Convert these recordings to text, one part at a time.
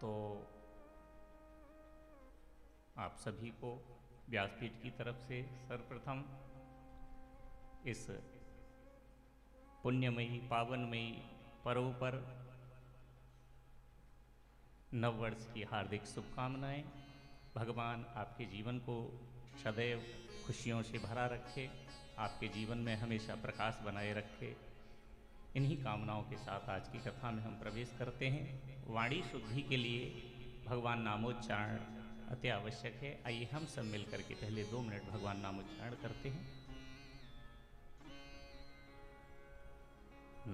तो आप सभी को व्यासपीठ की तरफ से सर्वप्रथम इस पुण्यमयी पावनमयी पर्व पर नववर्ष की हार्दिक शुभकामनाएं। भगवान आपके जीवन को सदैव खुशियों से भरा रखे, आपके जीवन में हमेशा प्रकाश बनाए रखे। इन्हीं कामनाओं के साथ आज की कथा में हम प्रवेश करते हैं। वाणी शुद्धि के लिए भगवान नामोच्चारण अति आवश्यक है। आइए हम सब मिलकर के पहले 2 मिनट भगवान नामोच्चारण करते हैं।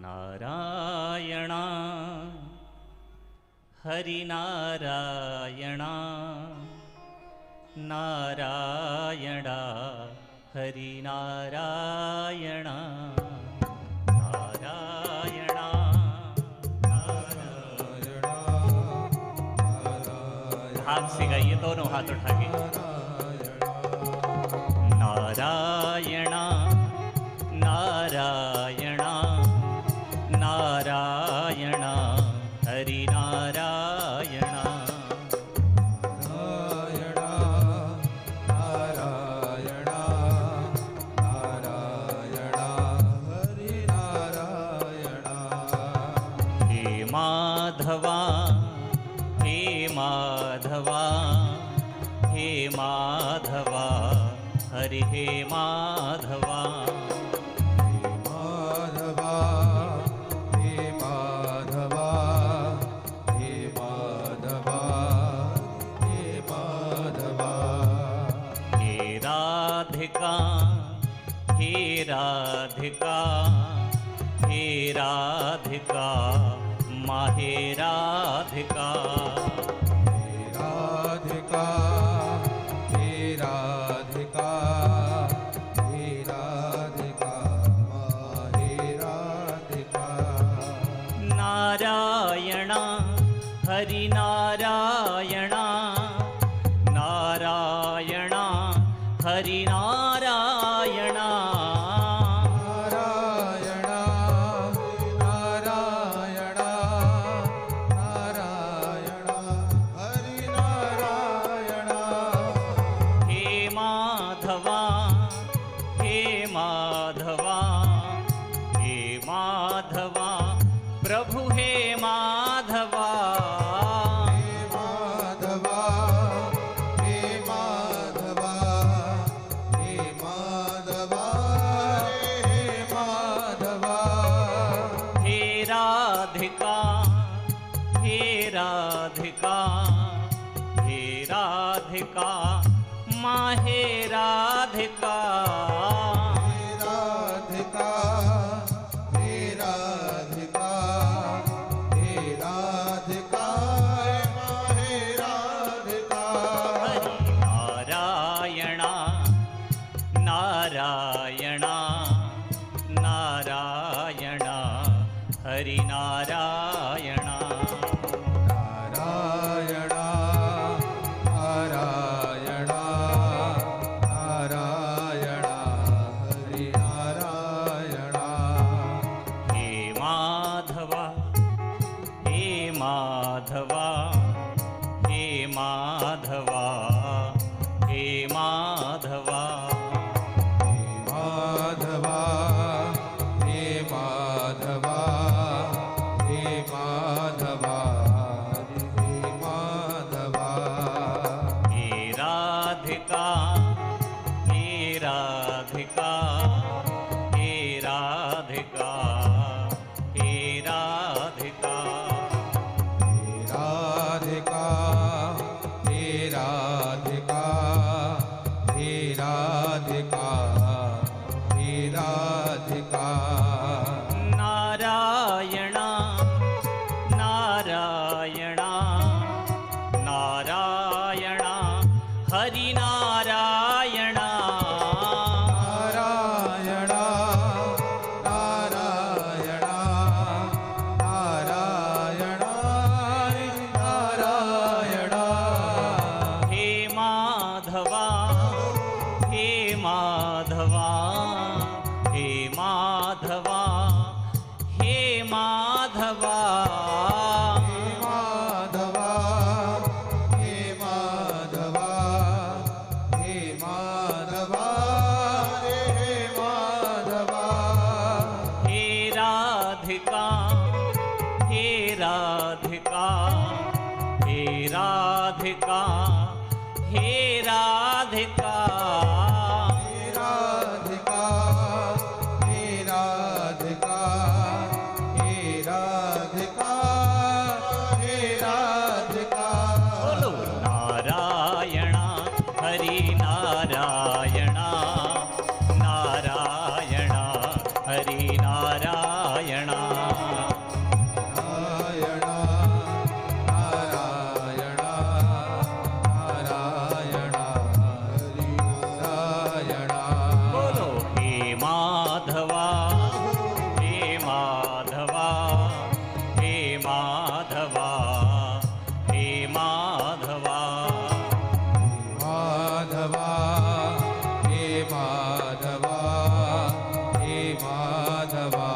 नारायणा हरिनारायणा नारायणा हरिनारायणा नारायणा नारायणा। भाव से गाइए, दोनों हाथ उठा के। नारायणा नारायणा नारायणा हरिनारायणा नारायणा नारायणा नारायणा हरिनारायणा। हे माधवा हे माधवा हे माधवा हरि हे माधवा माधवा हे माधवा हे माधवा हे माधवा। हे राधिका हे राधिका हे राधिका माहे राधिका हे राधिका हे राधिका हे राधिका हे राधिका। नारायणा हरिनारायणा नारायणा हरिनारायणा नारायणा नारायणा नारायणा हरिनारायणा। हे माधवा हे माधवा हे माधवा प्रभु हे माधवा हे माधवा हे माधवा हे माधवा हे माधवा। हे राधिका हे राधिका हे राधिका माहे राधिका हे राधिका हे राधिका हे राधिका हे राधिका। हरि नारायणा नारायणा नारायणा हरि नारायणा नारायणा नारायणा नारायणा हरि नारायणा। हे माधवा हे माधवा हे माधवा हे माधवा हे माधवा हे माधवा हे माधवा हे माधवा। हे राधिका हे राधिका हे राधिका हे राधिका हे राधिका हे राधिका हे राधिका हे राधिका। नारायणा नारायणा नारायणा हरिनारायणा नारायणा नारायणा नारायणा नारायणा। हे माधवा हे माधवा हे माधवा हे माधवा हे माधवा राधिका हे राधिका हे राधिका हे राधिका हे राधिका हे राधिका। बोलो नारायण हरि नारायण नारायण हरि नारायण नारायण नारायण नारायण हरि नारायण। बोलो हे माधवा हे माधवा हे माधवा हे माधवा माधवा हे माधवा हे माधवा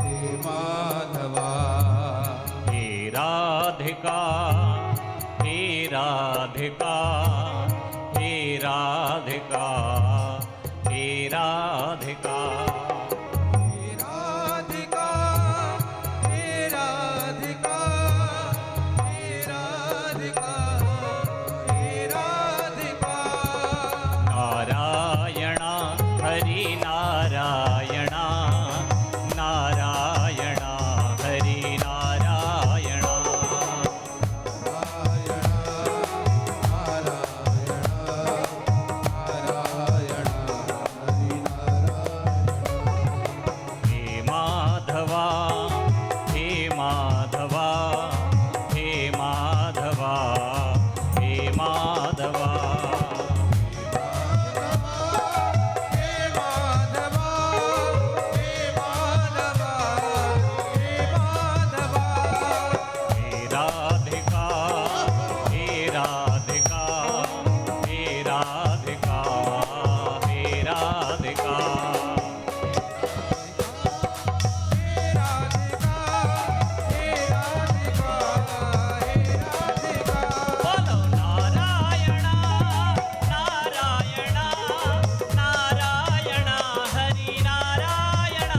हे माधवा। हे राधिका हे राधिका हे राधिका हे राधिका हे राधिका हे राधिका हे राधिका हे राधिका। नारायण हरि नारायण नारायण हरि नारायण नारायण नारायण हरि नारायण। हे माधवा हे माधवा हे माधवा हे माधवा हे माधवा हे माधवा हे माधवा। हे राधिका हे राधिका हे राधिका हे राधिका बोलो नारायण नारायण नारायण हरि नारायण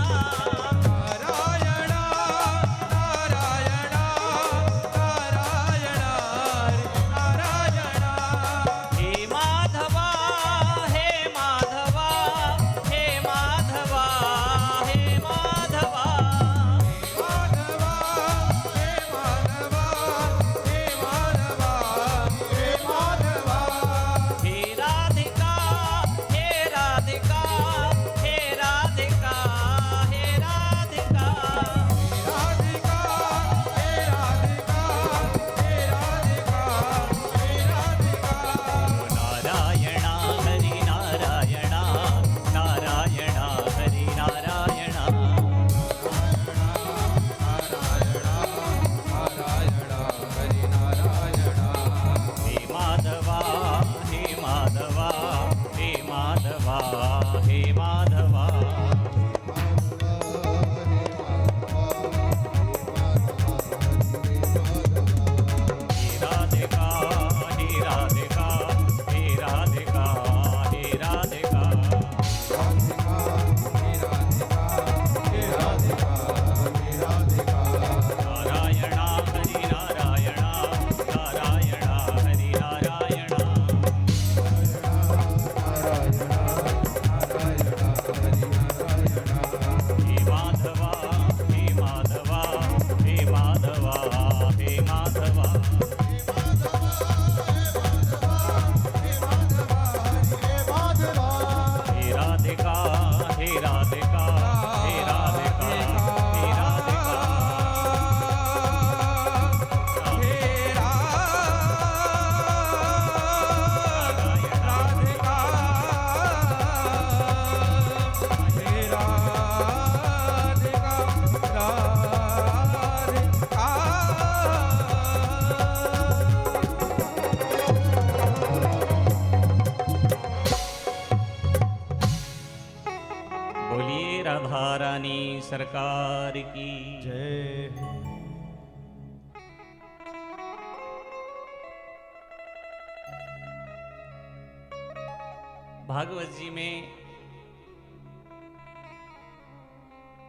हे माधवा हे माधवा हे माधवा हे माधवा हे राधिका हे राधिका हे राधिका हे राधिका नारायण हरि नारायण नारायण हरि नारायण हे माधवा हे माधवा हे माधवा हे माधवा हे राधिका हे राधिका हे राधिका हे राधिका नारायण हरि नारायण नारायण हरि नारायण हे माधवा हे माधवा हे माधवा हे माधवा हे राधिका हे राधिका हे राधिका हे राधिका बोलिए राधा रानी सरकार की जय। भागवत जी में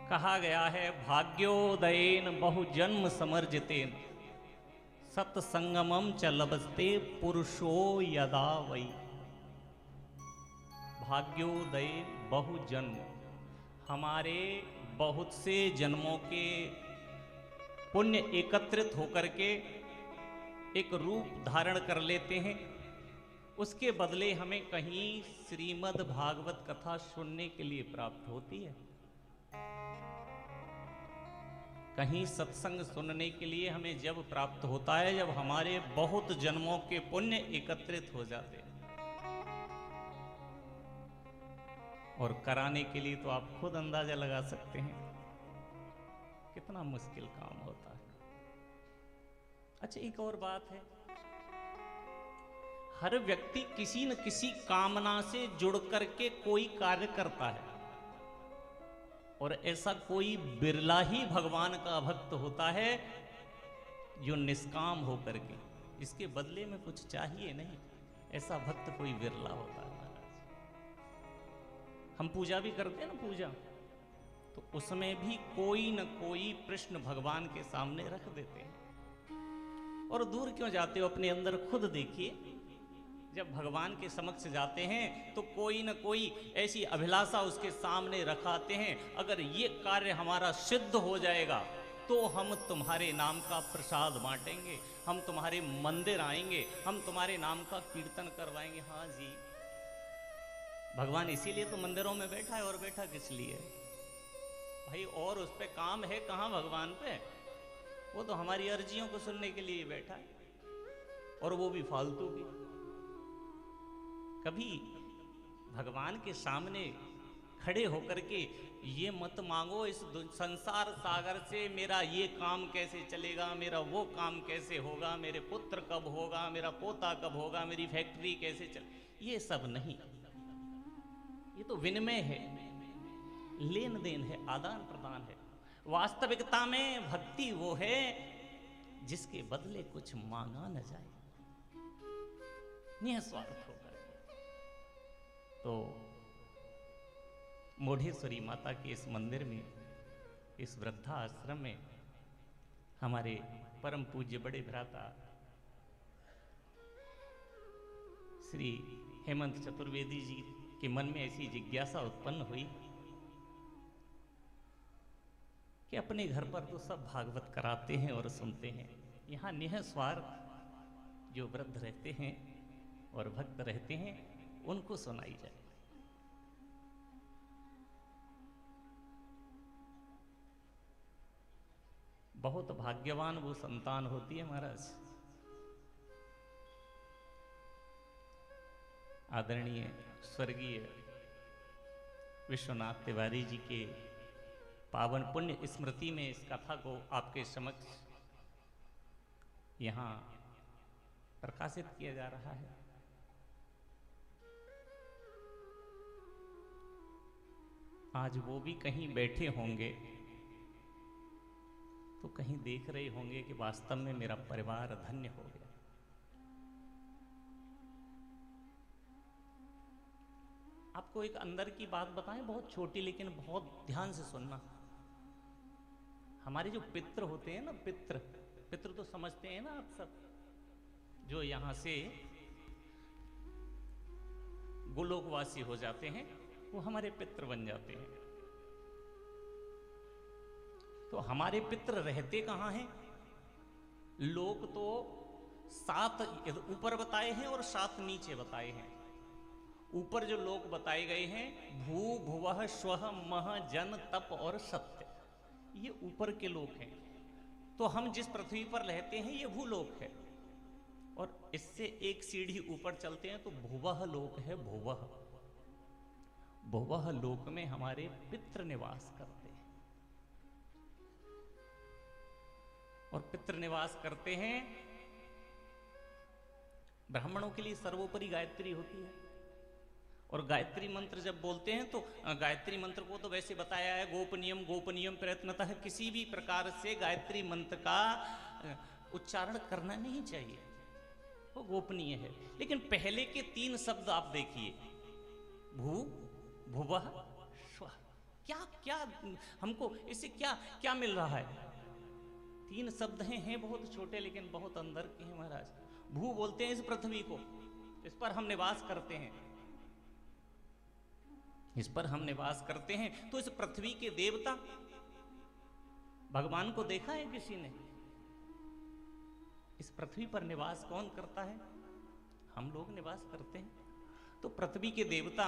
कहा गया है भाग्योदयेन बहुजन्म समर्जितेन सत्संगमम च लभस्ते पुरुषो यदा वै। भाग्योदय बहुजन, हमारे बहुत से जन्मों के पुण्य एकत्रित होकर के एक रूप धारण कर लेते हैं। उसके बदले हमें कहीं श्रीमद् भागवत कथा सुनने के लिए प्राप्त होती है, कहीं सत्संग सुनने के लिए हमें जब प्राप्त होता है जब हमारे बहुत जन्मों के पुण्य एकत्रित हो जाते हैं। और कराने के लिए तो आप खुद अंदाजा लगा सकते हैं कितना मुश्किल काम होता है। अच्छा, एक और बात है, हर व्यक्ति किसी न किसी कामना से जुड़ करके कोई कार्य करता है, और ऐसा कोई बिरला ही भगवान का भक्त होता है जो निष्काम होकर के, इसके बदले में कुछ चाहिए नहीं, ऐसा भक्त कोई बिरला होता है महाराज। हम पूजा भी करते हैं ना, पूजा तो उसमें भी कोई न कोई प्रश्न भगवान के सामने रख देते हैं। और दूर क्यों जाते हो, अपने अंदर खुद देखिए। जब भगवान के समक्ष जाते हैं तो कोई न कोई ऐसी अभिलाषा उसके सामने रखाते हैं, अगर ये कार्य हमारा सिद्ध हो जाएगा तो हम तुम्हारे नाम का प्रसाद बांटेंगे, हम तुम्हारे मंदिर आएंगे, हम तुम्हारे नाम का कीर्तन करवाएंगे। हाँ जी, भगवान इसीलिए तो मंदिरों में बैठा है, और बैठा किस लिए भाई? और उस पे काम है कहाँ भगवान पे? वो तो हमारी अर्जियों को सुनने के लिए बैठा है, और वो भी फालतू की। कभी भगवान के सामने खड़े होकर के ये मत मांगो इस संसार सागर से, मेरा ये काम कैसे चलेगा, मेरा वो काम कैसे होगा, मेरे पुत्र कब होगा, मेरा पोता कब होगा, मेरी फैक्ट्री कैसे चल, ये सब नहीं। ये तो विनिमय है, लेन देन है, आदान प्रदान है। वास्तविकता में भक्ति वो है जिसके बदले कुछ मांगा न जाए, निस्वार्थ होकर। तो मोढ़ेश्वरी माता के इस मंदिर में, इस वृद्धाश्रम में हमारे परम पूज्य बड़े भ्राता श्री हेमंत चतुर्वेदी जी के मन में ऐसी जिज्ञासा उत्पन्न हुई कि अपने घर पर तो सब भागवत कराते हैं और सुनते हैं, यहाँ निःस्वार्थ जो वृद्ध रहते हैं और भक्त रहते हैं उनको सुनाई जाए। बहुत भाग्यवान वो संतान होती है महाराज। आदरणीय स्वर्गीय विश्वनाथ तिवारी जी के पावन पुण्य स्मृति में इस कथा को आपके समक्ष यहाँ प्रकाशित किया जा रहा है। आज वो भी कहीं बैठे होंगे तो कहीं देख रहे होंगे कि वास्तव में मेरा परिवार धन्य हो गया। आपको एक अंदर की बात बताएं, बहुत छोटी लेकिन बहुत ध्यान से सुनना। हमारे जो पितृ होते हैं ना, पितृ तो समझते हैं ना आप सब, जो यहां से गोलोकवासी हो जाते हैं वो हमारे पितृ बन जाते हैं। तो हमारे पितृ रहते कहाँ हैं? लोक तो 7 ऊपर बताए हैं और 7 नीचे बताए हैं। ऊपर जो लोक बताए गए हैं, भू भुवः स्वः मह जन तप और सत्य, ये ऊपर के लोक हैं। तो हम जिस पृथ्वी पर रहते हैं ये भूलोक है, और इससे एक सीढ़ी ऊपर चलते हैं तो भुवः लोक है। भुवः लोक में हमारे पितृ निवास करते हैं, और पितृ निवास करते हैं। ब्राह्मणों के लिए सर्वोपरि गायत्री होती है, और गायत्री मंत्र जब बोलते हैं तो गायत्री मंत्र को तो वैसे बताया है गोपनीयम प्रयत्नतः किसी भी प्रकार से गायत्री मंत्र का उच्चारण करना नहीं चाहिए, वो गोपनीय है। लेकिन पहले के 3 शब्द आप देखिए, भू भुवः स्वः, क्या क्या हमको इससे क्या क्या मिल रहा है? तीन शब्द हैं बहुत छोटे लेकिन बहुत अंदर के हैं महाराज। भू बोलते हैं इस पृथ्वी को, इस पर हम निवास करते हैं, इस पर हम निवास करते हैं। तो इस पृथ्वी के देवता भगवान को देखा है किसी ने? इस पृथ्वी पर निवास कौन करता है? हम लोग निवास करते हैं। तो पृथ्वी के देवता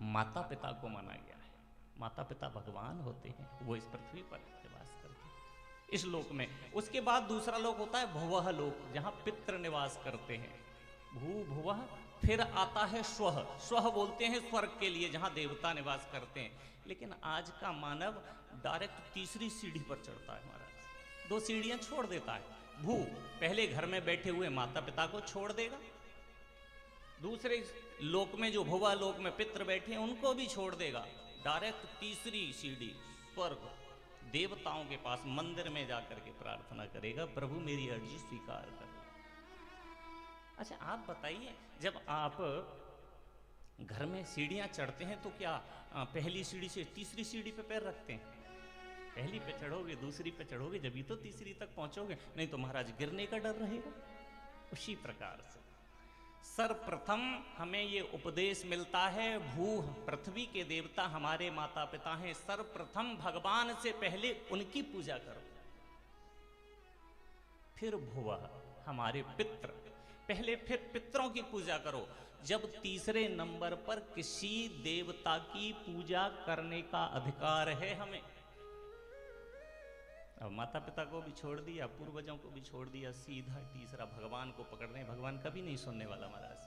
माता पिता को माना गया है। माता पिता भगवान होते हैं, वो इस पृथ्वी पर निवास करते हैं इस लोक में। उसके बाद दूसरा लोक होता है भुवः लोक, जहां पितृ निवास करते हैं। भू भुवः, फिर आता है स्वः। स्वः बोलते हैं स्वर्ग के लिए, जहां देवता निवास करते हैं। लेकिन आज का मानव डायरेक्ट तीसरी सीढ़ी पर चढ़ता है महाराज, 2 सीढ़ियां छोड़ देता है। भू, पहले घर में बैठे हुए माता पिता को छोड़ देगा, दूसरे लोक में जो भुवा लोक में पितृ बैठे हैं उनको भी छोड़ देगा, डायरेक्ट तीसरी सीढ़ी स्वर्ग, देवताओं के पास मंदिर में जाकर के प्रार्थना करेगा, प्रभु मेरी अर्जी स्वीकार कर। अच्छा आप बताइए, जब आप घर में सीढ़ियां चढ़ते हैं तो क्या पहली सीढ़ी से तीसरी सीढ़ी पे पैर रखते हैं? पहली पे चढ़ोगे, दूसरी पे चढ़ोगे, जब तो तीसरी तक पहुंचोगे, नहीं तो महाराज गिरने का डर रहेगा। उसी प्रकार से सर्वप्रथम हमें ये उपदेश मिलता है, भू पृथ्वी के देवता हमारे माता पिता हैं, सर्वप्रथम भगवान से पहले उनकी पूजा करो। फिर भुवा हमारे पितृ, पहले फिर पितरों की पूजा करो। जब तीसरे नंबर पर किसी देवता की पूजा करने का अधिकार है हमें। अब माता पिता को भी छोड़ दिया, पूर्वजों को भी छोड़ दिया, सीधा तीसरा भगवान को पकड़ रहे हैं। भगवान कभी नहीं सुनने वाला महाराज,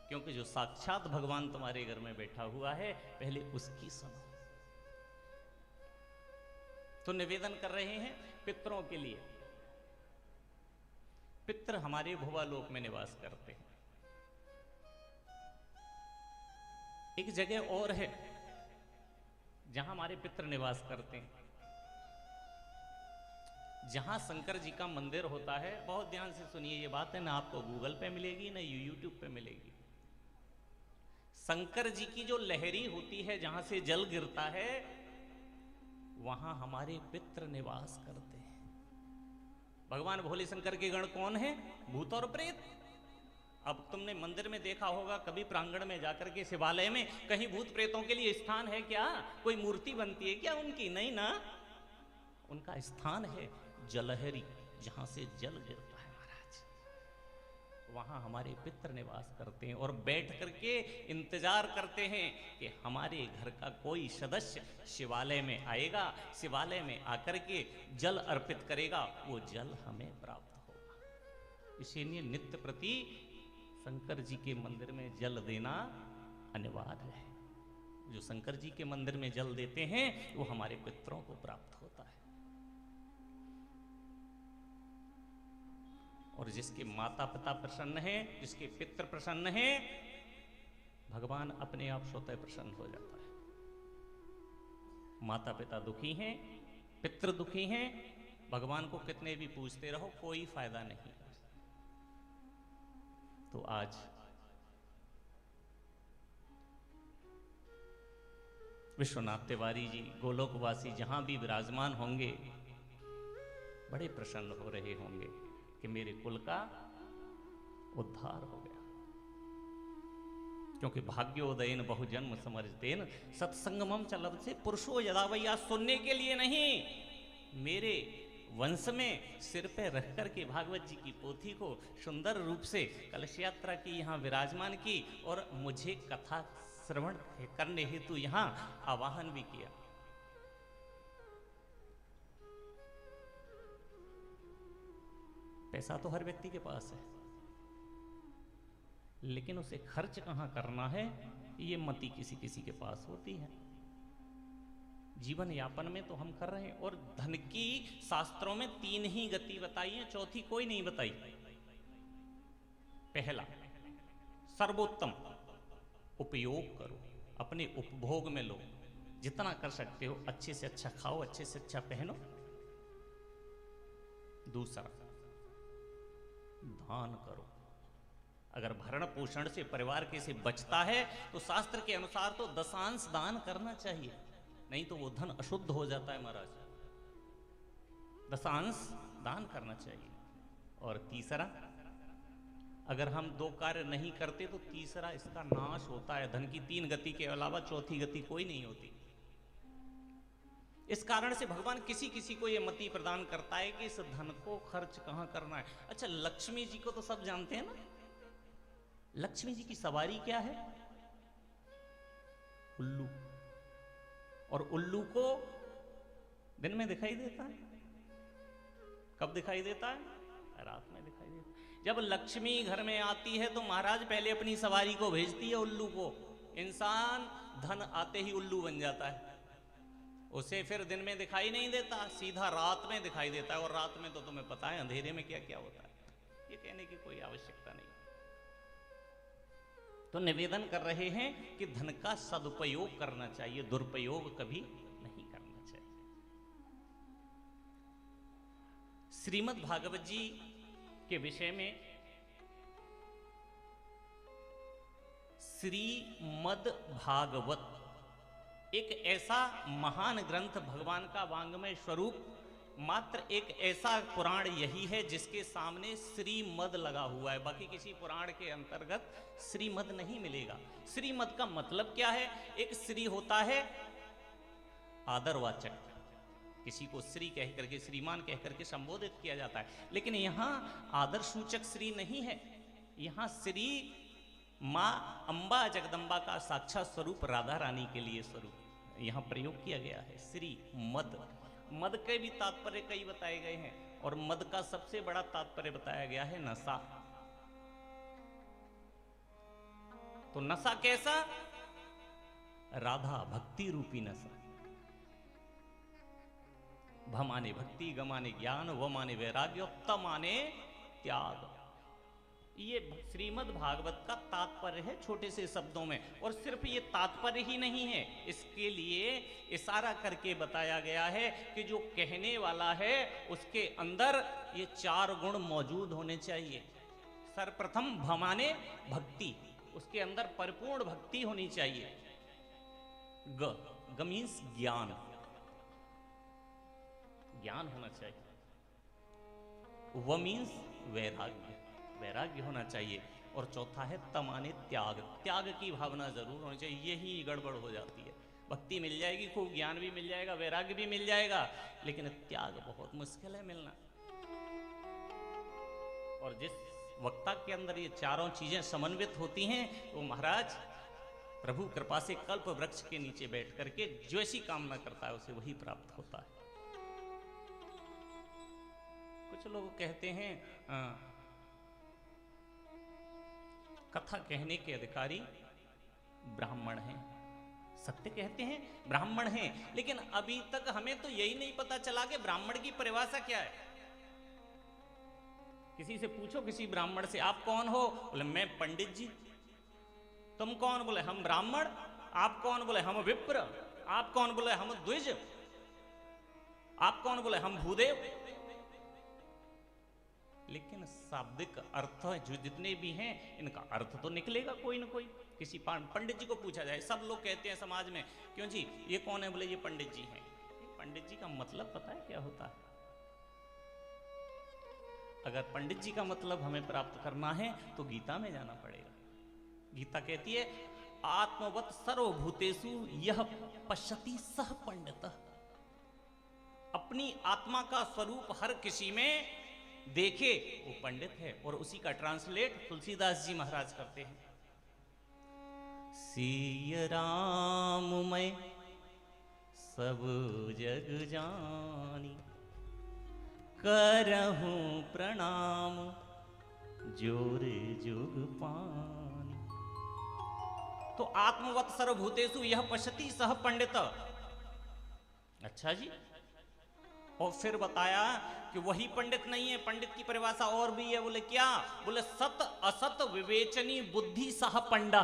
क्योंकि जो साक्षात भगवान तुम्हारे घर में बैठा हुआ है, पहले उसकी सुनो। तो निवेदन कर रहे हैं पितरों के लिए। पितृ हमारे भुवा लोक में निवास करते हैं। एक जगह और है जहां हमारे पितृ निवास करते हैं, जहां शंकर जी का मंदिर होता है। बहुत ध्यान से सुनिए ये बात है, ना आपको गूगल पे मिलेगी ना यूट्यूब पे मिलेगी। शंकर जी की जो लहरी होती है, जहां से जल गिरता है, वहां हमारे पितृ निवास करते हैं। भगवान भोले शंकर के गण कौन है? भूत और प्रेत। अब तुमने मंदिर में देखा होगा, कभी प्रांगण में जाकर के शिवालय में कहीं भूत प्रेतों के लिए स्थान है क्या? कोई मूर्ति बनती है क्या उनकी? नहीं ना, उनका स्थान है जलहरी, जहां से जल गिरता है महाराज, वहां हमारे पितृ निवास करते हैं और बैठ करके इंतजार करते हैं कि हमारे घर का कोई सदस्य शिवालय में आएगा, शिवालय में आकर के जल अर्पित करेगा, वो जल हमें प्राप्त होगा। इसीलिए नित्य प्रति शंकर जी के मंदिर में जल देना अनिवार्य है। जो शंकर जी के मंदिर में जल देते हैं वो हमारे पितरों को प्राप्त होता है। और जिसके माता पिता प्रसन्न हैं, जिसके पितृ प्रसन्न हैं, भगवान अपने आप स्वतः प्रसन्न हो जाता है। माता पिता दुखी हैं, पितृ दुखी हैं, भगवान को कितने भी पूजते रहो कोई फायदा नहीं। तो आज विश्वनाथ तिवारी जी गोलोकवासी जहां भी विराजमान होंगे, बड़े प्रसन्न हो रहे होंगे कि मेरे कुल का उद्धार हो गया। क्योंकि भाग्योदयन बहुजन्म समर्जतेन सत्संगमम चलब से पुरुषो यदा वैया, सुनने के लिए नहीं, मेरे वंश में सिर पे रख कर के भागवत जी की पोथी को सुंदर रूप से कलश यात्रा की, यहाँ विराजमान की, और मुझे कथा श्रवण करने हेतु यहाँ आवाहन भी किया। पैसा तो हर व्यक्ति के पास है, लेकिन उसे खर्च कहाँ करना है ये मति किसी किसी के पास होती है। जीवन यापन में तो हम कर रहे हैं, और धन की शास्त्रों में 3 ही गति बताई है, चौथी कोई नहीं बताई। पहला, सर्वोत्तम उपयोग करो, अपने उपभोग में लो, जितना कर सकते हो अच्छे से अच्छा खाओ, अच्छे से अच्छा पहनो। दूसरा, दान करो। अगर भरण पोषण से परिवार के से बचता है तो शास्त्र के अनुसार तो दशांश दान करना चाहिए, नहीं तो वो धन अशुद्ध हो जाता है महाराज। दशांश दान करना चाहिए। और तीसरा, अगर हम 2 कार्य नहीं करते तो तीसरा इसका नाश होता है। धन की 3 गति के अलावा चौथी गति कोई नहीं होती। इस कारण से भगवान किसी किसी को यह मति प्रदान करता है कि इस धन को खर्च कहां करना है। अच्छा, लक्ष्मी जी को तो सब जानते हैं ना। लक्ष्मी जी की सवारी क्या है? उल्लू। और उल्लू को दिन में दिखाई देता है। कब दिखाई देता है? रात में दिखाई देता है। जब लक्ष्मी घर में आती है तो महाराज पहले अपनी सवारी को भेजती है उल्लू को। इंसान धन आते ही उल्लू बन जाता है। उसे फिर दिन में दिखाई नहीं देता, सीधा रात में दिखाई देता है। और रात में तो तुम्हें पता है अंधेरे में क्या क्या होता है। ये कहने की कोई आवश्यकता नहीं। तो निवेदन कर रहे हैं कि धन का सदुपयोग करना चाहिए, दुरुपयोग कभी नहीं करना चाहिए। श्रीमद् भागवत जी के विषय में श्रीमद् भागवत एक ऐसा महान ग्रंथ, भगवान का वांग्मय स्वरूप, मात्र एक ऐसा पुराण यही है जिसके सामने श्रीमद् लगा हुआ है। बाकी किसी पुराण के अंतर्गत श्रीमद् नहीं मिलेगा। श्रीमद् का मतलब क्या है? एक श्री होता है आदरवाचक, किसी को श्री कह करके, श्रीमान कह करके संबोधित किया जाता है। लेकिन यहां आदर सूचक श्री नहीं है। यहां श्री मां अंबा जगदंबा का साक्षात स्वरूप राधा रानी के लिए स्वरूप यहां प्रयोग किया गया है। श्री मद, मद के भी तात्पर्य कई बताए गए हैं। और मद का सबसे बड़ा तात्पर्य बताया गया है नशा। तो नशा कैसा? राधा भक्ति रूपी नशा। भ माने भक्ति, ग माने ज्ञान, व माने वैराग्य, त माने त्याग। ये श्रीमद् भागवत का तात्पर्य है छोटे से शब्दों में। और सिर्फ ये तात्पर्य ही नहीं है, इसके लिए इशारा करके बताया गया है कि जो कहने वाला है उसके अंदर ये 4 गुण मौजूद होने चाहिए। सर्वप्रथम भ माने भक्ति, उसके अंदर परिपूर्ण भक्ति होनी चाहिए। ग मीन्स ज्ञान, ज्ञान होना चाहिए। व मीन्स वैराग्य, वैराग्य होना चाहिए। और चौथा है त माने त्याग, त्याग की भावना जरूर होनी चाहिए। यही गड़बड़ हो जाती है। भक्ति मिल जाएगी, खूब ज्ञान भी मिल जाएगा, वैराग्य भी मिल जाएगा, लेकिन त्याग बहुत मुश्किल है मिलना। और जिस वक्ता के अंदर ये चारों चीजें समन्वित होती हैं, वो महाराज प्रभु कृपा से कल्प वृक्ष के नीचे बैठ करके जो ऐसी कामना करता है उसे वही प्राप्त होता है। कुछ लोग कहते हैं कथा कहने के अधिकारी ब्राह्मण हैं। सत्य कहते हैं ब्राह्मण हैं, लेकिन अभी तक हमें तो यही नहीं पता चला कि ब्राह्मण की परिभाषा क्या है। किसी से पूछो, किसी ब्राह्मण से, आप कौन हो? बोले मैं पंडित जी। तुम कौन? बोले हम ब्राह्मण। आप कौन? बोले हम विप्र। आप कौन? बोले हम द्विज। आप कौन? बोले हम भूदेव। लेकिन शाब्दिक अर्थ जो जितने भी हैं इनका अर्थ तो निकलेगा कोई ना कोई। किसी पंडित जी को पूछा जाए, सब लोग कहते हैं समाज में, क्यों जी ये कौन है? बोले ये पंडित जी हैं। पंडित जी का मतलब पता है क्या होता है? अगर पंडित जी का मतलब हमें प्राप्त करना है तो गीता में जाना पड़ेगा। गीता कहती है आत्मवत सर्वभूतेषु यह पश्यति सह पंडितः। अपनी आत्मा का स्वरूप हर किसी में देखे वो पंडित है। और उसी का ट्रांसलेट तुलसीदास जी महाराज करते हैं। सिय राम मैं सब जग जानी, करहूं प्रणाम जोर जुग पानी। तो आत्मवत सर्वभूतेषु यह पश्यति सह पंडित। अच्छा जी। और फिर बताया कि वही पंडित नहीं है, पंडित की परिभाषा और भी है। बोले क्या? बोले सत असत विवेचनी बुद्धि सह पंडा।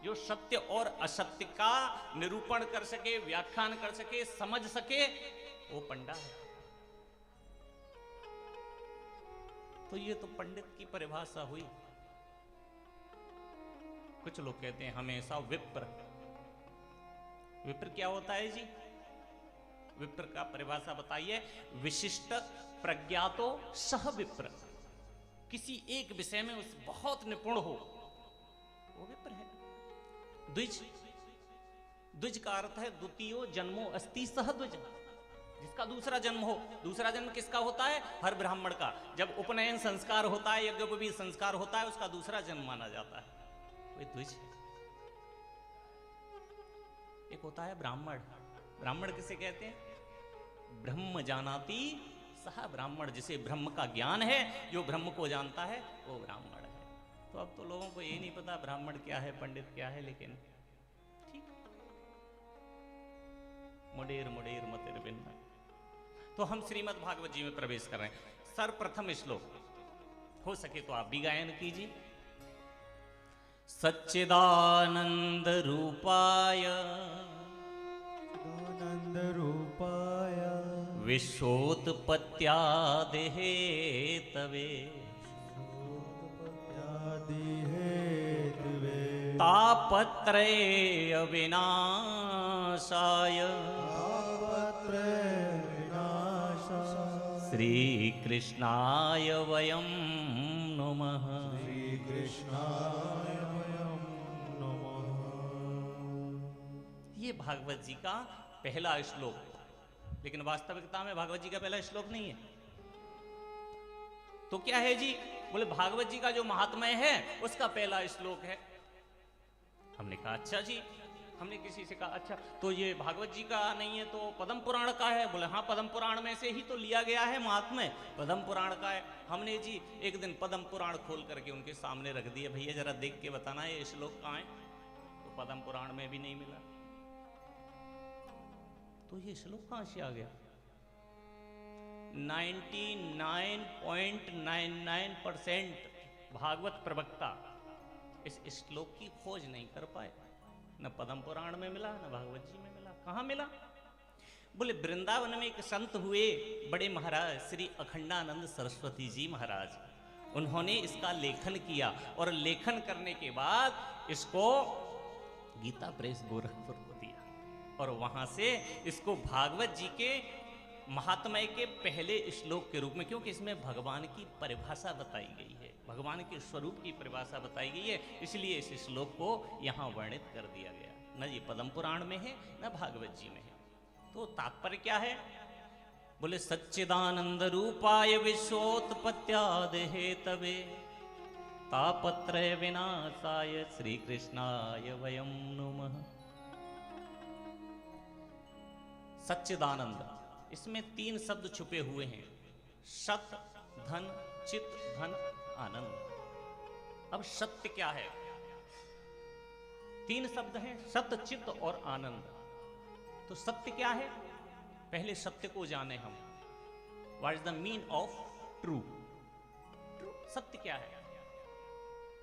जो सत्य और असत्य का निरूपण कर सके, व्याख्यान कर सके, समझ सके, वो पंडा है। तो ये तो पंडित की परिभाषा हुई। कुछ लोग कहते हैं हमेशा विप्र। विप्र क्या होता है जी? विप्र का परिभाषा बताइए। विशिष्ट प्रज्ञातो सह विप्र, किसी एक विषय में उस बहुत निपुण हो वो विप्र है। द्विज, द्विज का अर्थ है द्वितीयो जन्मो अस्ति सह द्विज, जिसका दूसरा जन्म हो। दूसरा जन्म किसका होता है? हर ब्राह्मण का। जब उपनयन संस्कार होता है, यज्ञोपवीत संस्कार होता है, उसका दूसरा जन्म माना जाता है, वही द्विज है। एक होता है ब्राह्मण। ब्राह्मण किसे कहते हैं? ब्रह्म जानाति सह ब्राह्मण, जिसे ब्रह्म का ज्ञान है, जो ब्रह्म को जानता है वो ब्राह्मण है। तो अब तो लोगों को ये नहीं पता ब्राह्मण क्या है, पंडित क्या है, लेकिन ठीक, मुडेर मुडेर मतिर बिन्ना। तो हम श्रीमद् भागवत जी में प्रवेश कर रहे हैं। सर्वप्रथम श्लोक हो सके तो आप भी गायन कीजिए। सच्चिदानंद रूपाय आनंद रूपाय विश्वोत्पत्त्यादि हेतवे आदि हेतवे तापत्रय विनाशाय तापत्रय विनाशाय श्री कृष्णाय वयं नुमः। श्री कृष्णाय वयं नमः। ये भागवत जी का पहला श्लोक, लेकिन वास्तविकता में भागवत जी का पहला श्लोक नहीं है। तो क्या है जी? बोले भागवत जी का जो महात्म्य है उसका पहला श्लोक है। हमने कहा अच्छा जी, हमने किसी से कहा अच्छा तो ये भागवत जी का नहीं है तो पद्म पुराण का है। बोले हाँ, पद्म पुराण में से ही तो लिया गया है महात्म्य, पद्म पुराण का है। हमने जी एक दिन पद्म पुराण खोल करके उनके सामने रख दिया, भैया जरा देख के बताना ये श्लोक कहाँ है। तो पद्म पुराण में भी नहीं मिला। तो ये श्लोक कहां से आ गया? 99.99% भागवत प्रवक्ता इस श्लोक की खोज नहीं कर पाए। न पद्म पुराण में मिला, न भागवत जी में मिला। कहां मिला? बोले वृंदावन में एक संत हुए बड़े महाराज श्री अखंडानंद सरस्वती जी महाराज, उन्होंने इसका लेखन किया और लेखन करने के बाद इसको गीता प्रेस गोरखपुर को दिया और वहां से इसको भागवत जी के महात्म्य के पहले श्लोक के रूप में, क्योंकि इसमें भगवान की परिभाषा बताई गई है, भगवान के स्वरूप की परिभाषा बताई गई है, इसलिए इस श्लोक को यहाँ वर्णित कर दिया गया। न ये पद्म पुराण में है न भागवत जी में है। तो तात्पर्य क्या है? बोले सच्चिदानंद रूपाय विश्वोत्पत्त्यादि हेतवे तापत्रय विनाशाय श्री कृष्णाय वयं नुमः। सच्चिदानंद, इसमें 3 शब्द छुपे हुए हैं, सत, धन, चित, धन, आनंद। अब सत्य क्या है? 3 शब्द हैं, सत, चित और आनंद। तो सत्य क्या है? पहले सत्य को जाने हम। What is the mean of true? सत्य क्या है?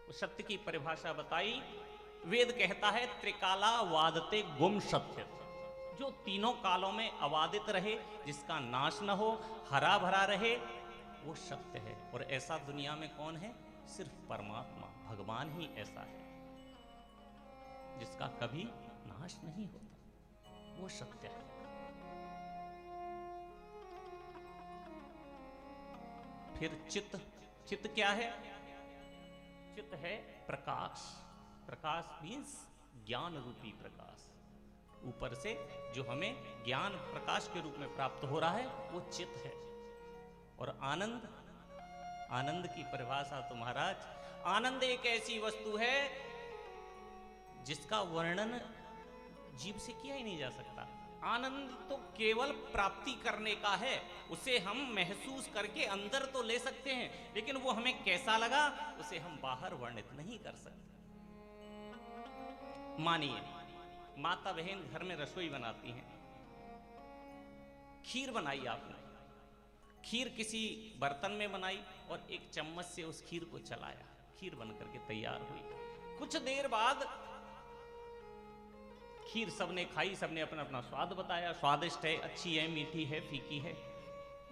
उस सत्य की परिभाषा बताई। वेद कहता है त्रिकाला वादते गुम सत्य, जो तीनों कालों में अबाधित रहे, जिसका नाश न हो, हरा भरा रहे, वो सत्य है। और ऐसा दुनिया में कौन है? सिर्फ परमात्मा, भगवान ही ऐसा है जिसका कभी नाश नहीं होता, वो सत्य है। फिर चित्त, चित्त क्या है? चित्त है प्रकाश। प्रकाश मीन्स ज्ञान रूपी प्रकाश, ऊपर से जो हमें ज्ञान प्रकाश के रूप में प्राप्त हो रहा है वो चित्त है। और आनंद, आनंद की परिभाषा तो महाराज, आनंद एक ऐसी वस्तु है जिसका वर्णन जीभ से किया ही नहीं जा सकता। आनंद तो केवल प्राप्ति करने का है, उसे हम महसूस करके अंदर तो ले सकते हैं, लेकिन वो हमें कैसा लगा उसे हम बाहर वर्णित नहीं कर सकते। मानिए माता बहन घर में रसोई बनाती हैं, खीर बनाई आपने, खीर किसी बर्तन में बनाई और एक चम्मच से उस खीर को चलाया, खीर बनकर के तैयार हुई। कुछ देर बाद खीर सबने खाई, सबने अपना अपना स्वाद बताया, स्वादिष्ट है, अच्छी है, मीठी है, फीकी है।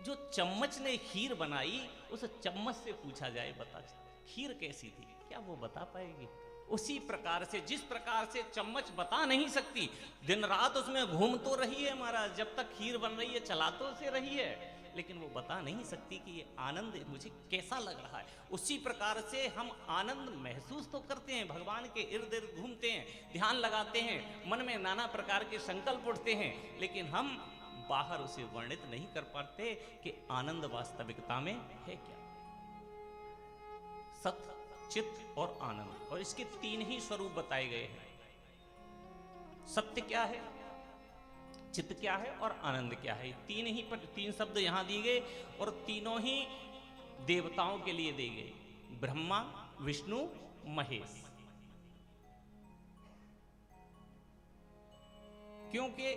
जो चम्मच ने खीर बनाई उस चम्मच से पूछा जाए बता खीर कैसी थी, क्या वो बता पाएगी? उसी प्रकार से, जिस प्रकार से चम्मच बता नहीं सकती, दिन रात उसमें घूम तो रही है महाराज, जब तक खीर बन रही है चला तो उसे रही है, लेकिन वो बता नहीं सकती कि ये आनंद मुझे कैसा लग रहा है। उसी प्रकार से हम आनंद महसूस तो करते हैं, भगवान के इर्द गिर्द घूमते हैं, ध्यान लगाते हैं, मन में नाना प्रकार के संकल्प उठते हैं, लेकिन हम बाहर उसे वर्णित नहीं कर पाते कि आनंद वास्तविकता में है क्या। सत्य, चित्त और आनंद, और इसके तीन ही स्वरूप बताए गए हैं। सत्य क्या है, चित्त क्या है और आनंद क्या है, तीन शब्द यहां दिए गए, और तीनों ही देवताओं के लिए दिए गए, ब्रह्मा, विष्णु, महेश। क्योंकि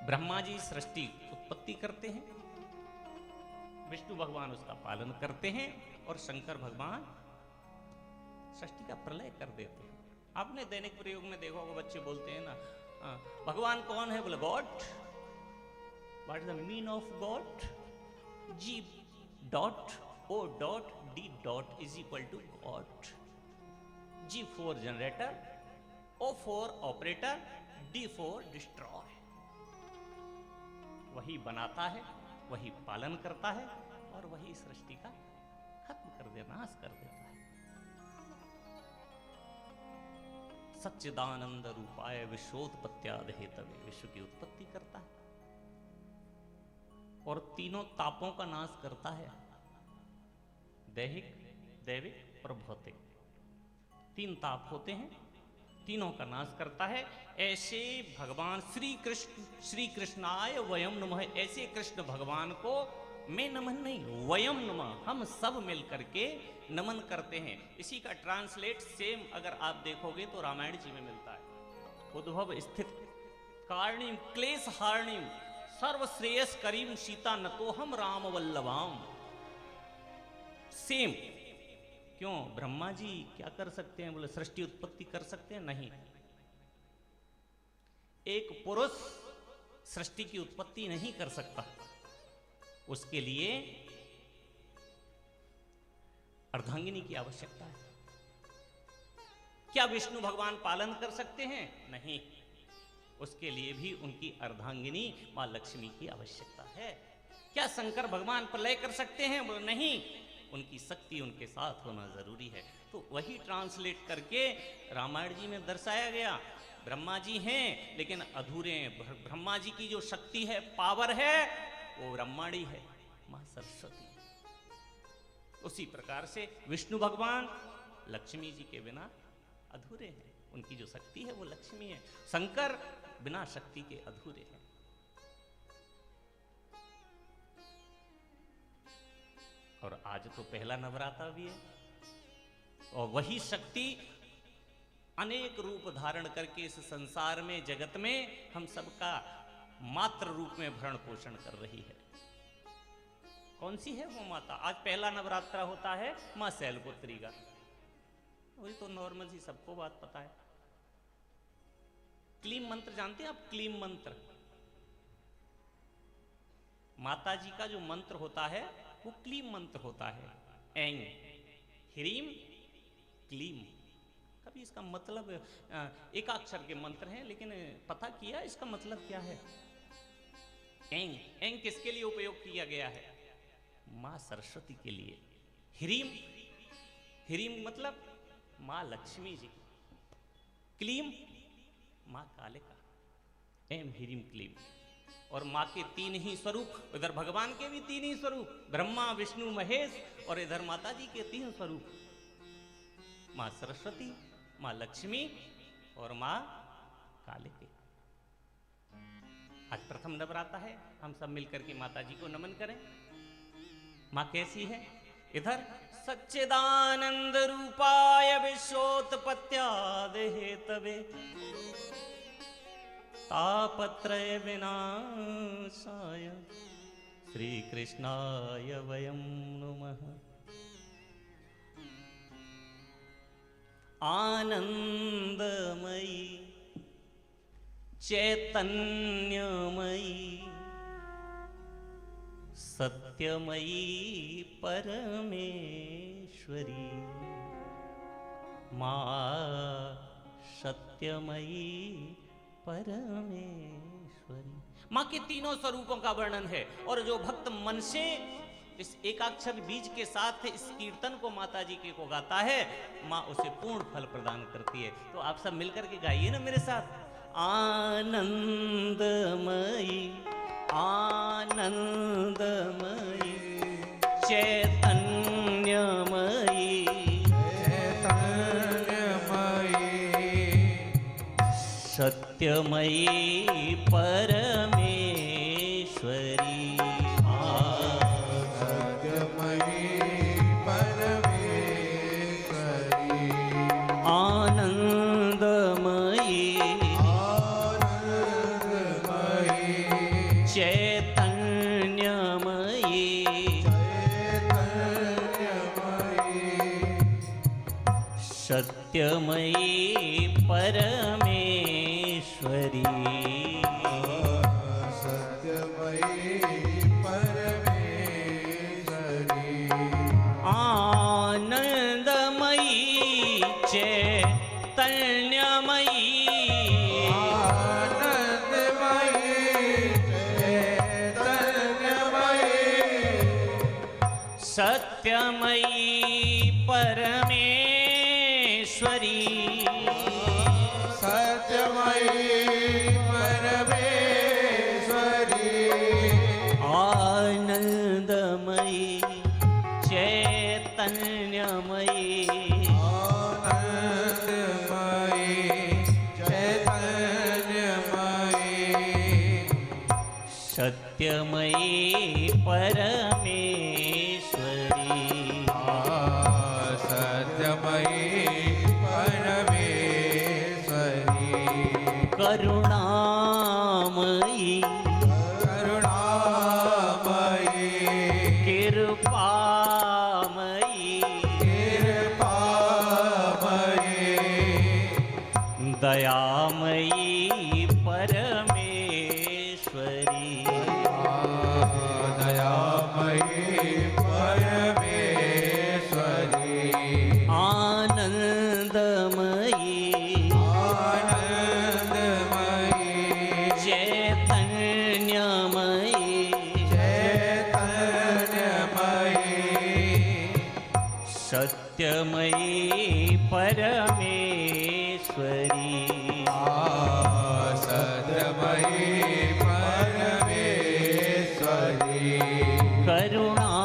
ब्रह्मा जी सृष्टि उत्पत्ति करते हैं, विष्णु भगवान उसका पालन करते हैं, और शंकर भगवान सृष्टि का प्रलय कर देते हैं। आपने दैनिक प्रयोग में देखा होगा, बच्चे बोलते हैं ना, भगवान कौन है, बोले God. What is the mean of God? G dot O dot D dot is equal to God. G for generator, O for operator, D for destroy. वही बनाता है, वही पालन करता है, और वही सृष्टि का खत्म कर देना, नाश कर देता है। सच्चिदानंद रूपाय विश्वोत्पत्त्याद हेतवे, विश्व की उत्पत्ति करता है और तीनों तापों का नाश करता है, दैहिक, दैविक और भौतिक। तीन ताप होते हैं, तीनों का नाश करता है। ऐसे भगवान श्री कृष्णाय वयम नमः, ऐसे कृष्ण भगवान को मैं नमन नहीं, वयम नमः, हम सब मिल करके नमन करते हैं। इसी का ट्रांसलेट सेम अगर आप देखोगे तो रामायण जी में मिलता है। उद्भव स्थित कारणीम क्लेश हारणीम सर्वश्रेयस करीम सीता न तो हम राम वल्लभाम। सेम। क्यों? ब्रह्मा जी क्या कर सकते हैं? बोले सृष्टि उत्पत्ति कर सकते हैं? नहीं। एक पुरुष सृष्टि की उत्पत्ति नहीं कर सकता, उसके लिए अर्धांगिनी की आवश्यकता है। क्या विष्णु भगवान पालन कर सकते हैं? नहीं, उसके लिए भी उनकी अर्धांगिनी मां लक्ष्मी की आवश्यकता है। क्या शंकर भगवान प्रलय कर सकते हैं? बोले नहीं, उनकी शक्ति उनके साथ होना जरूरी है। तो वही ट्रांसलेट करके रामायण जी में दर्शाया गया। ब्रह्मा जी हैं लेकिन अधूरे हैं। ब्रह्मा जी की जो शक्ति है, पावर है, वो ब्रह्माणी है, मां सरस्वती। उसी प्रकार से विष्णु भगवान लक्ष्मी जी के बिना अधूरे हैं, उनकी जो शक्ति है वो लक्ष्मी है। शंकर बिना शक्ति के अधूरे हैं। और आज तो पहला नवरात्र भी है, और वही शक्ति अनेक रूप धारण करके इस संसार में, जगत में हम सबका मात्र रूप में भरण पोषण कर रही है। कौन सी है वो माता? आज पहला नवरात्र होता है मां शैलपुत्री का, वही तो नॉर्मल सी सबको बात पता है। क्लीम मंत्र जानते हैं आप? क्लीम मंत्र, माता जी का जो मंत्र होता है वो क्लीम मंत्र होता है। ऐंग ह्रीम क्लीम। कभी इसका मतलब, एकाक्षर के मंत्र हैं, लेकिन पता किया इसका मतलब क्या है? ऐंग, ऐंग किसके लिए उपयोग किया गया है? मां सरस्वती के लिए। ह्रीम, ह्रीम मतलब मां लक्ष्मी जी। क्लीम मां कालिका। ऐम ह्रीम क्लीम। और मां के तीन ही स्वरूप, इधर भगवान के भी तीन ही स्वरूप, ब्रह्मा विष्णु महेश, और इधर माता जी के तीन स्वरूप, मां सरस्वती, मां लक्ष्मी और मां कालिका। आज प्रथम नवरात्र है, हम सब मिलकर के माता जी को नमन करें। मां कैसी है? इधर सच्चिदानंद रूपाय विश्वोत्पत्त्याद हेतवे तापत्रय विनाशाय श्री कृष्णाय वयं नमः। आनंदमयी चैतन्यमयी सत्यमयी परमेश्वरी माँ सत्यमयी परमेश्वरी। माँ के तीनों स्वरूपों का वर्णन है, और जो भक्त मन से इस एकाक्षर बीज के साथ इस कीर्तन को माता जी के को गाता है, माँ उसे पूर्ण फल प्रदान करती है। तो आप सब मिलकर के गाइए ना मेरे साथ। आनंदमयी आनंदमयी चैतन्यमयी सत्यमयी परमेश्वरी। आनंदमयी चैतन्यमयी सत्यमयी परमेश्वरी। आनंदमयी चैतन्यमयी सत्यमयी परमेश्वरी। आनंदमयी चैतन्यमयी सत्यमयी परमेश्वरी। करुणामयी कृपामयी दयामयी परमेश्वरी। आनंदमयी चैतन्यमयी सत्यमयी परमेश्वरी।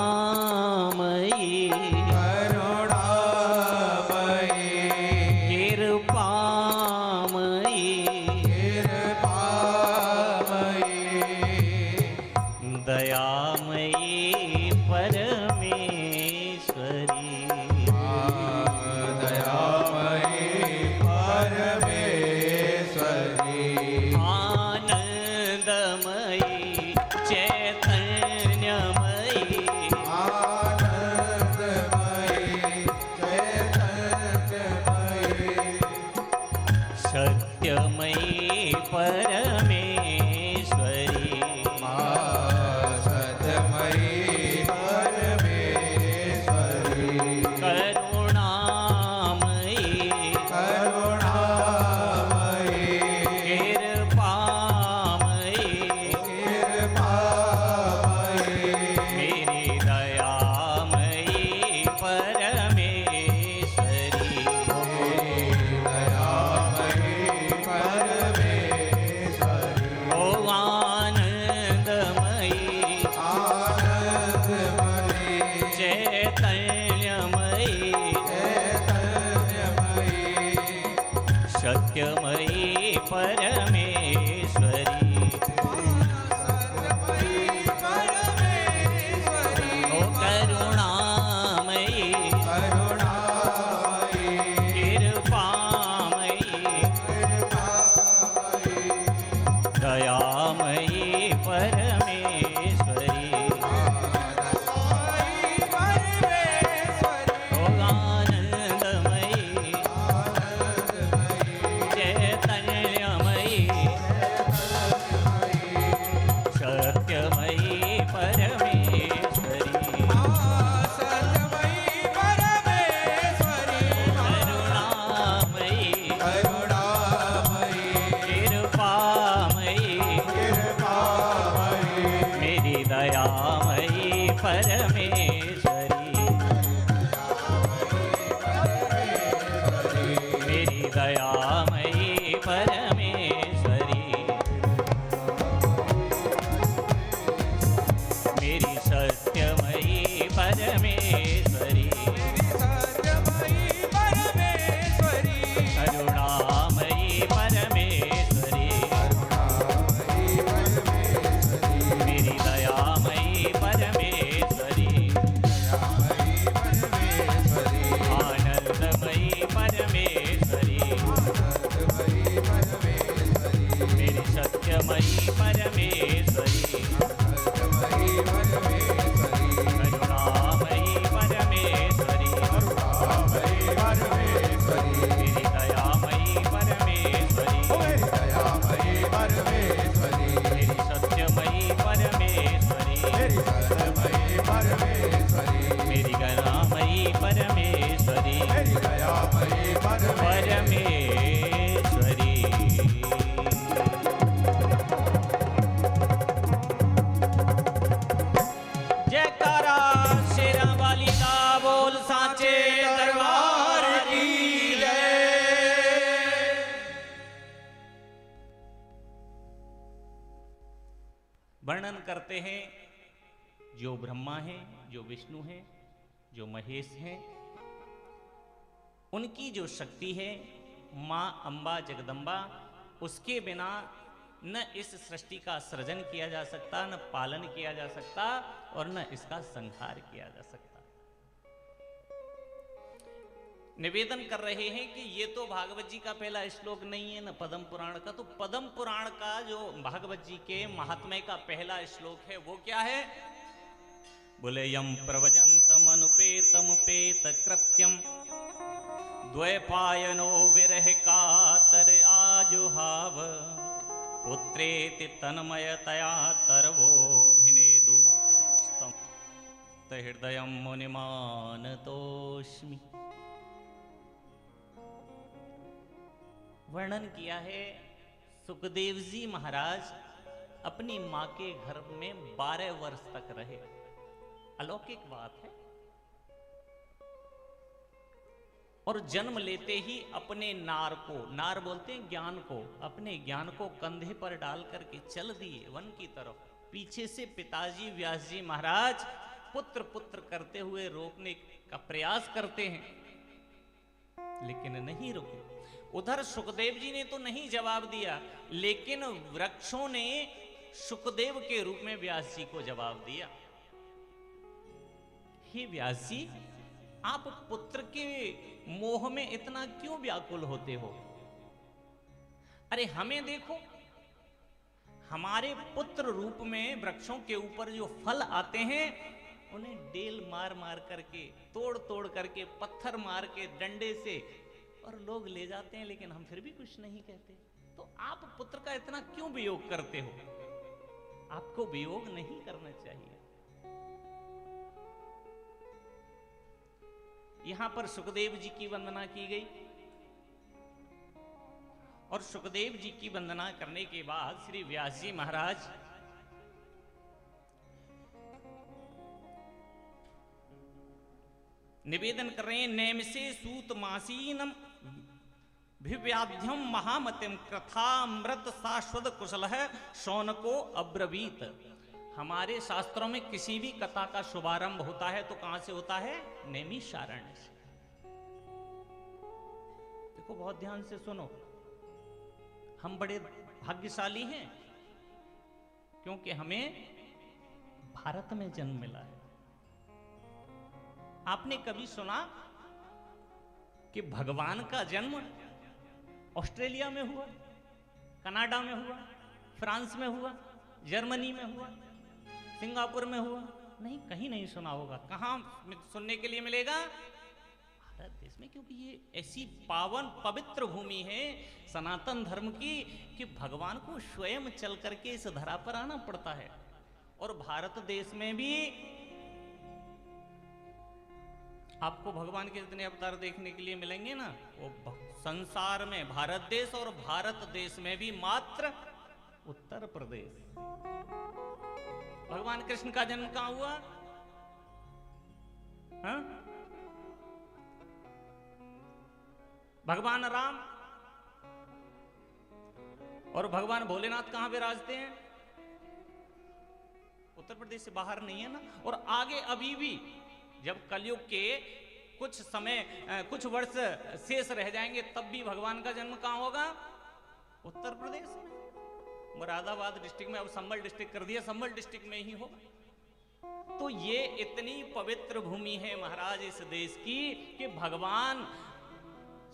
करुणामयी कृपामयी दयामयी परमेश्वरी। आनंदमयी चैतन्यमयी सत्यमयी परमेश्वरी। करुणामयी कृपामयी मेरी दयामयी परमेश्वरी। करते हैं जो ब्रह्मा हैं, जो विष्णु हैं, जो महेश हैं, उनकी जो शक्ति है माँ अम्बा जगदम्बा, उसके बिना न इस सृष्टि का सृजन किया जा सकता, न पालन किया जा सकता और न इसका संहार किया जा सकता। निवेदन कर रहे हैं कि ये तो भागवत जी का पहला श्लोक नहीं है, न पद्म पुराण का। तो पद्म पुराण का जो भागवत जी के महात्म्य का पहला श्लोक है वो क्या है? बोले यम प्रवजंतम अनुपेतम पेत कृत्यम द्वैपायनो विरह कातर आजुहाव पुत्रेति तन्मयतया तरवोभिनेदु हृदय मुनिमानतोस्मि। वर्णन किया है सुखदेव जी महाराज अपनी मां के घर में 12 वर्ष तक रहे। अलौकिक बात है। और जन्म लेते ही अपने नार को, नार बोलते हैं ज्ञान को, अपने ज्ञान को कंधे पर डाल करके चल दिए वन की तरफ। पीछे से पिताजी व्यास जी महाराज पुत्र पुत्र करते हुए रोकने का प्रयास करते हैं, लेकिन नहीं रुके। उधर सुखदेव जी ने तो नहीं जवाब दिया, लेकिन वृक्षों ने सुखदेव के रूप में व्यास जी को जवाब दिया। हे व्यास जी, आप पुत्र के मोह में इतना क्यों व्याकुल होते हो? अरे हमें देखो, हमारे पुत्र रूप में वृक्षों के ऊपर जो फल आते हैं उन्हें डेल मार मार करके, तोड़ तोड़ करके, पत्थर मार के, डंडे से और लोग ले जाते हैं, लेकिन हम फिर भी कुछ नहीं कहते। तो आप पुत्र का इतना क्यों वियोग करते हो? आपको वियोग नहीं करना चाहिए। यहां पर सुखदेव जी की वंदना की गई और सुखदेव जी की वंदना करने के बाद श्री व्यास जी महाराज निवेदन कर रहे हैं, नैमसे सूत मासीनम भिव्याध्यम महामतिम कृथामृत शाश्वत कुशल है शौनको अब्रवीत। हमारे शास्त्रों में किसी भी कथा का शुभारंभ होता है तो कहां से होता है? नैमिषारण्य से। देखो बहुत ध्यान से सुनो, हम बड़े भाग्यशाली हैं क्योंकि हमें भारत में जन्म मिला है। आपने कभी सुना कि भगवान का जन्म ऑस्ट्रेलिया में हुआ, कनाडा में हुआ, फ्रांस में हुआ, जर्मनी में हुआ, सिंगापुर में हुआ? नहीं, कहीं नहीं सुना होगा। कहां सुनने के लिए मिलेगा? भारत देश में, क्योंकि ये ऐसी पावन पवित्र भूमि है सनातन धर्म की कि भगवान को स्वयं चल करके इस धरा पर आना पड़ता है। और भारत देश में भी आपको भगवान के जितने अवतार देखने के लिए मिलेंगे ना, वो संसार में भारत देश और भारत देश में भी मात्र उत्तर प्रदेश। भगवान कृष्ण का जन्म कहां हुआ? हा? भगवान राम और भगवान भोलेनाथ कहां विराजते हैं? उत्तर प्रदेश से बाहर नहीं है ना। और आगे अभी भी जब कलयुग के कुछ समय, कुछ वर्ष शेष रह जाएंगे, तब भी भगवान का जन्म कहां होगा? उत्तर प्रदेश में, मुरादाबाद डिस्ट्रिक्ट में। अब संभल डिस्ट्रिक्ट कर दिया, संभल डिस्ट्रिक्ट में ही होगा। तो ये इतनी पवित्र भूमि है महाराज इस देश की कि भगवान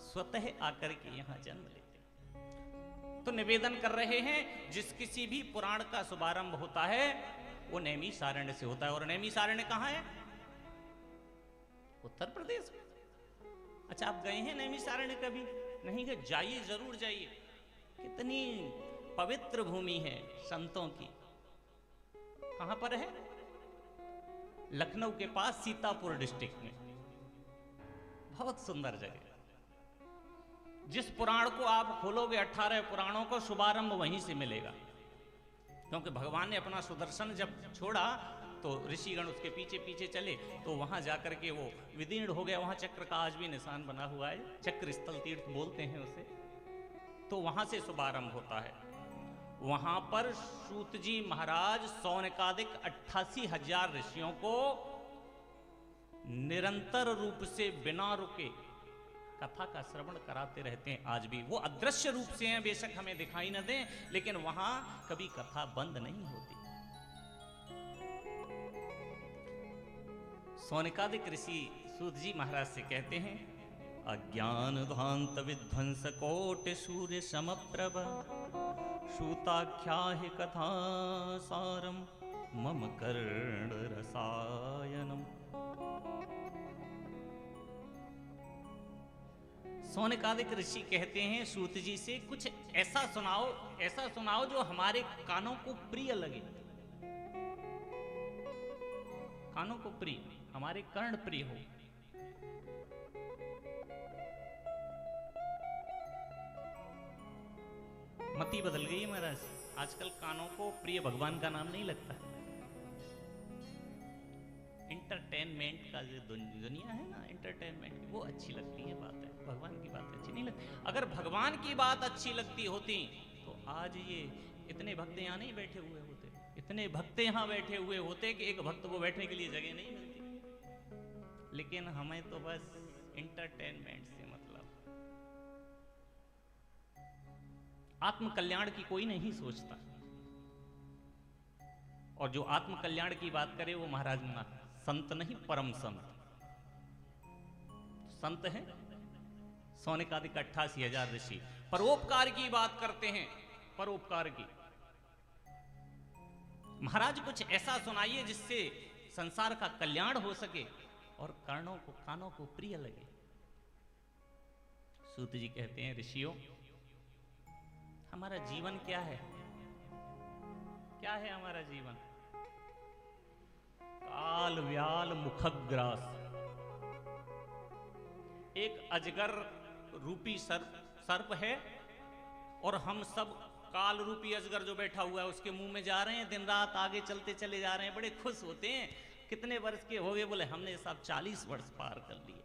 स्वतः आकर के यहां जन्म लेते हैं। तो निवेदन कर रहे हैं, जिस किसी भी पुराण का शुभारंभ होता है वो नैमिषारण्य से होता है। और नैमिषारण्य कहां है? उत्तर प्रदेश में। अच्छा, आप गए हैं नैमिषारण्य कभी? नहीं गए? जाइए, जरूर जाइए। कितनी पवित्र भूमि है संतों की। कहां पर है? लखनऊ के पास सीतापुर डिस्ट्रिक्ट में। बहुत सुंदर जगह। जिस पुराण को आप खोलोगे, 18 पुराणों का शुभारंभ वहीं से मिलेगा। क्योंकि भगवान ने अपना सुदर्शन जब छोड़ा तो ऋषिगण उसके पीछे पीछे चले, तो वहां जाकर के वो विदीर्ण हो गया। वहां चक्र का आज भी निशान बना हुआ है, चक्र स्थल तीर्थ बोलते हैं उसे। तो वहां से शुभारंभ होता है। वहां पर सूत जी महाराज सौनकादिक 88,000 ऋषियों को निरंतर रूप से बिना रुके कथा का श्रवण कराते रहते हैं। आज भी वो अदृश्य रूप से हैं, बेशक हमें दिखाई न दें, लेकिन वहां कभी कथा बंद नहीं होती। सौनकादिक ऋषि सूत जी महाराज से कहते हैं, अज्ञान ध्वांत विध्वंस कोटि सूर्य समप्रभ सूताख्या हि कथा सारम मम कर्ण रसायनम। सौनकादिक ऋषि कहते हैं सूत जी से, कुछ ऐसा सुनाओ जो हमारे कानों को प्रिय लगे, कानों को प्रिय, हमारे कर्ण प्रिय हो। मति बदल गई है महाराज, आजकल कानों को प्रिय भगवान का नाम नहीं लगता। इंटरटेनमेंट का जो दुनिया है ना, एंटरटेनमेंट की, वो अच्छी लगती है बात है, भगवान की बात अच्छी नहीं लगती। अगर भगवान की बात अच्छी लगती होती तो आज ये इतने भक्त यहाँ नहीं बैठे हुए होते, इतने भक्त यहाँ बैठे हुए होते कि एक भक्त को बैठने के लिए जगह नहीं मिलती। लेकिन हमें तो बस इंटरटेनमेंट से मतलब, आत्म कल्याण की कोई नहीं सोचता। और जो आत्म कल्याण की बात करे वो महाराज संत नहीं, परम संत। संत है सौनकादिक 88,000 ऋषि, परोपकार की बात करते हैं, परोपकार की। महाराज कुछ ऐसा सुनाइए जिससे संसार का कल्याण हो सके और कानों को प्रिय लगे। सूत जी कहते हैं, ऋषियों हमारा जीवन क्या है? क्या है हमारा जीवन? काल व्याल मुखग्रास, एक अजगर रूपी सर्प है और हम सब काल रूपी अजगर जो बैठा हुआ है उसके मुंह में जा रहे हैं, दिन रात आगे चलते चले जा रहे हैं, बड़े खुश होते हैं। कितने वर्ष के हो गए? बोले हमने साहब 40 वर्ष पार कर लिए।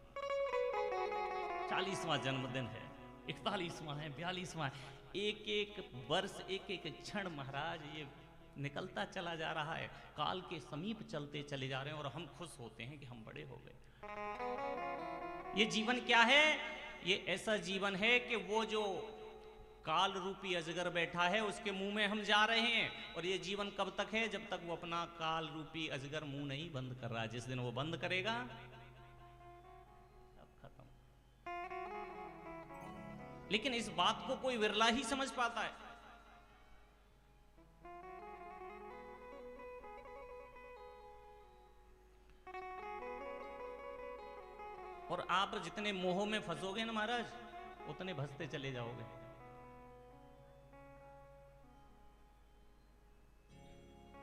40वां जन्मदिन है, 41वां है, 42वां है। एक एक वर्ष, एक एक क्षण महाराज ये निकलता चला जा रहा है, काल के समीप चलते चले जा रहे हैं और हम खुश होते हैं कि हम बड़े हो गए। ये जीवन क्या है? ये ऐसा जीवन है कि वो जो काल रूपी अजगर बैठा है उसके मुंह में हम जा रहे हैं। और ये जीवन कब तक है? जब तक वो अपना काल रूपी अजगर मुंह नहीं बंद कर रहा। जिस दिन वो बंद करेगा अब खत्म। लेकिन इस बात को कोई विरला ही समझ पाता है। और आप जितने मोह में फंसोगे ना महाराज, उतने भसते चले जाओगे।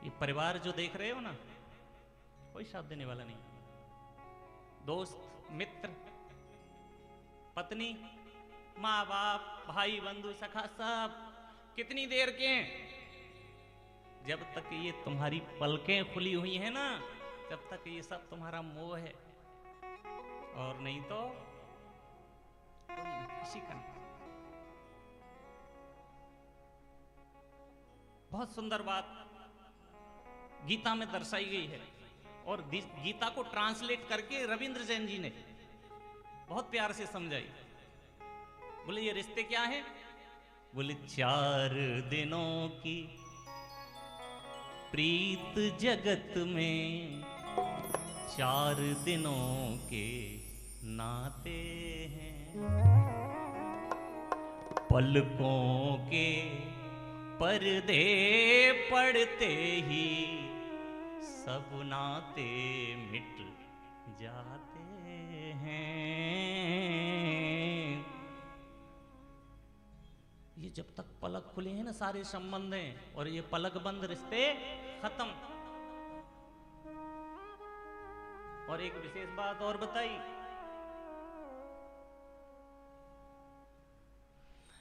ये परिवार जो देख रहे हो ना, कोई साथ देने वाला नहीं। दोस्त, मित्र, पत्नी, माँ बाप, भाई बंधु सखा, सब कितनी देर के हैं? जब तक ये तुम्हारी पलकें खुली हुई हैं ना, तब तक ये सब तुम्हारा मोह है। और नहीं तो किसी का नहीं। बहुत सुंदर बात गीता में दर्शाई गई है और गीता को ट्रांसलेट करके रविंद्र जैन जी ने बहुत प्यार से समझाई। बोले ये रिश्ते क्या हैं? बोले 4 दिनों की प्रीत जगत में 4 दिनों के नाते हैं। पलकों के पर्दे पड़ते ही सब नाते मिट जाते हैं। ये जब तक पलक खुले हैं ना सारे संबंध हैं, और ये पलक बंद रिश्ते खत्म। और एक विशेष बात और बताई,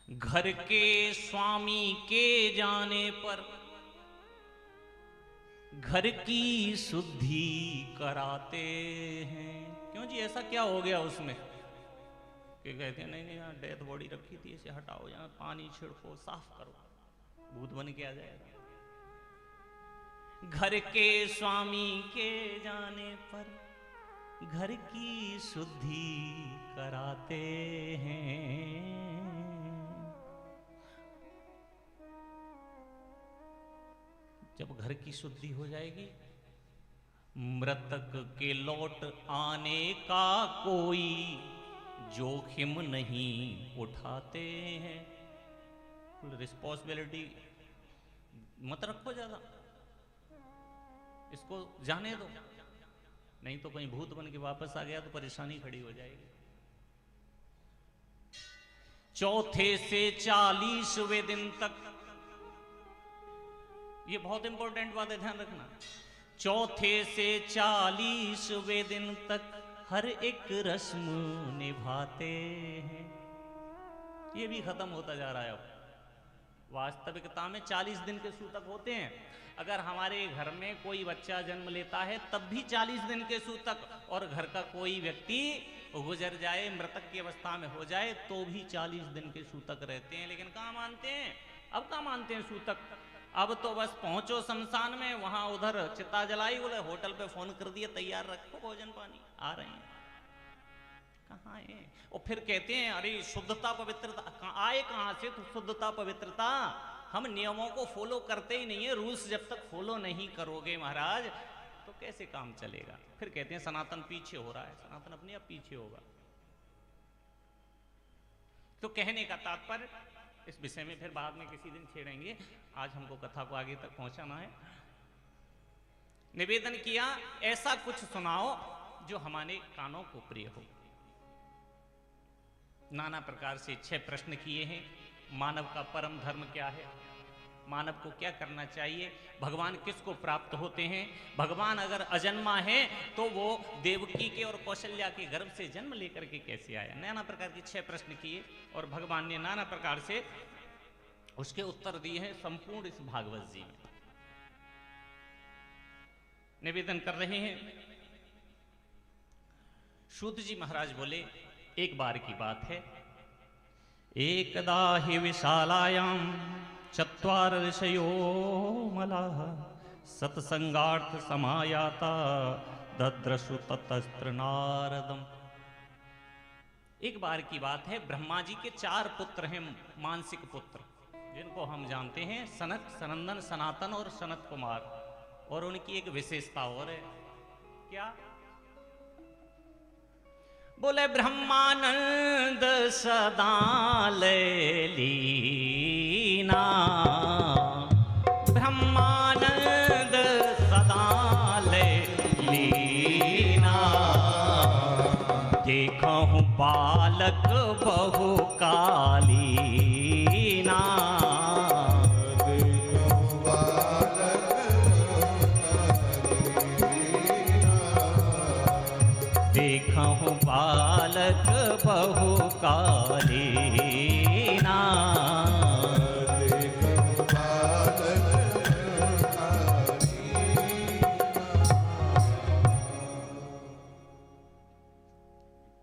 घर के स्वामी के जाने पर घर की शुद्धि कराते हैं। क्यों जी, ऐसा क्या हो गया उसमें कि कहते हैं नहीं नहीं यहाँ डेड बॉडी रखी थी, इसे हटाओ, यहाँ पानी छिड़को, साफ करो। भूत बन के आ जाएगा। घर के स्वामी के जाने पर घर की शुद्धि कराते हैं। जब घर की शुद्धि हो जाएगी, मृतक के लौट आने का कोई जोखिम नहीं उठाते हैं। रिस्पॉन्सिबिलिटी मत रखो ज्यादा, इसको जाने दो, नहीं तो कहीं भूत बन के वापस आ गया तो परेशानी खड़ी हो जाएगी। चौथे से 40वें दिन तक, ये बहुत इंपॉर्टेंट बात है, ध्यान रखना। चौथे से 40वें दिन तक हर एक रस्म निभाते हैं। ये भी खत्म होता जा रहा है अब। वास्तविकता में 40 दिन के सूतक होते हैं। अगर हमारे घर में कोई बच्चा जन्म लेता है तब भी 40 दिन के सूतक, और घर का कोई व्यक्ति गुजर जाए, मृतक की अवस्था में हो जाए, तो भी 40 दिन के सूतक रहते हैं। लेकिन कहाँ मानते हैं, अब कहाँ मानते हैं सूतक। अब तो बस पहुंचो शमशान में, वहां उधर चिता जलाई, बोले होटल पे फोन कर दिया, तैयार रखो भोजन पानी, आ रहे हैं। कहाँ है? और फिर कहते हैं अरे शुद्धता पवित्रता, आए कहाँ से तो शुद्धता पवित्रता। हम नियमों को फॉलो करते ही नहीं है। रूल्स जब तक फॉलो नहीं करोगे महाराज तो कैसे काम चलेगा। फिर कहते हैं सनातन पीछे हो रहा है। सनातन अपने आप पीछे होगा। तो कहने का तात्पर्य, इस विषय में फिर बाद में किसी दिन छेड़ेंगे, आज हमको कथा को आगे तक पहुंचाना है। निवेदन किया ऐसा कुछ सुनाओ जो हमारे कानों को प्रिय हो। नाना प्रकार से 6 प्रश्न किए हैं। मानव का परम धर्म क्या है, मानव को क्या करना चाहिए, भगवान किसको प्राप्त होते हैं, भगवान अगर अजन्मा है तो वो देवकी के और कौशल्या के गर्भ से जन्म लेकर के कैसे आया। नाना प्रकार के 6 प्रश्न किए और भगवान ने नाना प्रकार से उसके उत्तर दिए हैं संपूर्ण इस भागवत जी में। निवेदन कर रहे हैं। सूत जी महाराज बोले, एक बार की बात है, एकदा हि विशालायां 4 ऋषयो मलाः सत्संगार्थ समायाता दद्रशु ततस्त्र नारदम। एक बार की बात है, ब्रह्मा जी के 4 पुत्र हैं, मानसिक पुत्र, जिनको हम जानते हैं सनक, सनंदन, सनातन और सनत कुमार। और उनकी एक विशेषता और है, क्या? बोले ब्रह्मानंद सदा लीना, ब्रह्मानंद सदा लीना, देखूं बालक बहु कालीना, देखूं बालक बहु कालीना,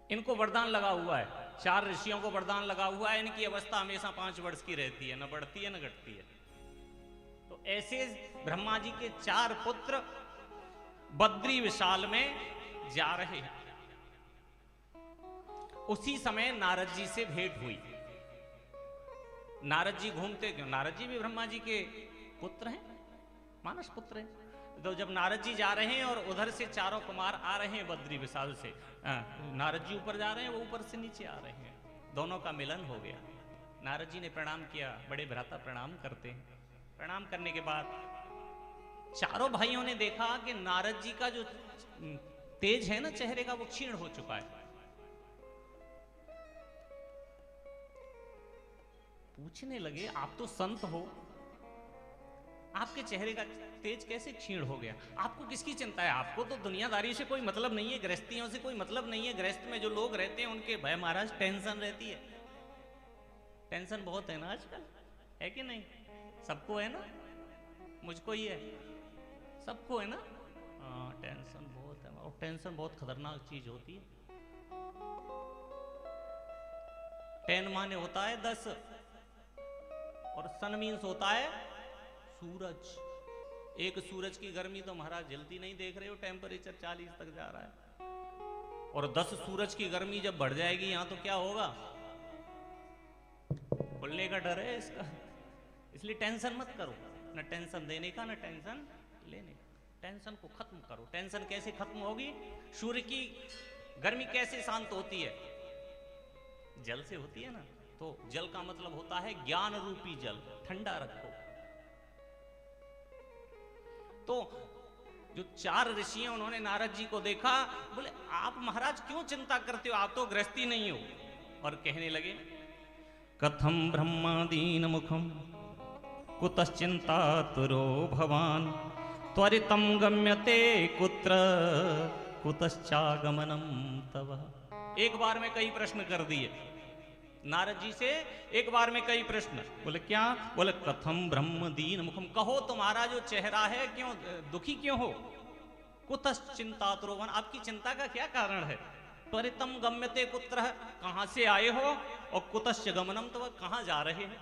इनको वरदान लगा हुआ है, 4 ऋषियों को वरदान लगा हुआ है। इनकी अवस्था हमेशा 5 वर्ष की रहती है, न बढ़ती है न घटती है। तो ऐसे ब्रह्मा जी के 4 पुत्र बद्री विशाल में जा रहे हैं। उसी समय नारद जी से भेंट हुई। नारद जी घूमते, क्यों, नारद जी भी ब्रह्मा जी के पुत्र हैं, मानस पुत्र हैं। तो जब नारद जी जा रहे हैं और उधर से 4 कुमार आ रहे हैं बद्री विशाल से, नारद जी ऊपर जा रहे हैं, वो ऊपर से नीचे आ रहे हैं, दोनों का मिलन हो गया। नारद जी ने प्रणाम किया, बड़े भ्राता प्रणाम करते हैं। प्रणाम करने के बाद 4 भाइयों ने देखा कि नारद जी का जो तेज है ना चेहरे का, वो क्षीण हो चुका है। पूछने लगे, आप तो संत हो, आपके चेहरे का तेज कैसे क्षीण हो गया? आपको किसकी चिंता है? आपको तो दुनियादारी से कोई मतलब नहीं है, गृहस्थियों से कोई मतलब नहीं है। गृहस्थ में जो लोग रहते हैं उनके भाई महाराज टेंशन रहती है। टेंशन बहुत है ना आजकल, है कि नहीं? सबको है ना, मुझको ही है, सबको है ना। हाँ, टेंशन बहुत है, और टेंशन बहुत खतरनाक चीज होती है। 10 माने होता है 10 और सन मीन्स होता है सूरज। एक सूरज की गर्मी तो महाराज जलती नहीं, देख रहे हो टेम्परेचर 40 तक जा रहा है। और 10 सूरज की गर्मी जब बढ़ जाएगी यहां तो क्या होगा, खुलने का डर है इसका। इसलिए टेंशन मत करो, न टेंशन देने का न टेंशन लेने का। टेंशन को खत्म करो। टेंशन कैसे खत्म होगी? सूर्य की गर्मी कैसे शांत होती है? जल से होती है ना। तो जल का मतलब होता है ज्ञान रूपी जल, ठंडा रखो। तो जो 4 ऋषि हैं उन्होंने नारद जी को देखा, बोले आप महाराज क्यों चिंता करते हो, आप तो गृहस्थी नहीं हो। और कहने लगे कथम ब्रह्मादीन मुखम कुतश्चिंतातुरो भवान त्वरितम गम्यते कुत्र कुतश्चागमनम तव। एक बार में कई प्रश्न कर दिए नारद जी से, एक बार में कई प्रश्न। बोले क्या? बोले कथम ब्रह्म दीन मुखम, कहो तुम्हारा जो चेहरा है क्यों दुखी क्यों हो? कुतश्चिंतातुरोवन, आपकी चिंता का क्या कारण है? त्वरितम गम्यते कुत्र, कहां से आए हो? और कुतश्च गमनम, तो कहां जा रहे हैं?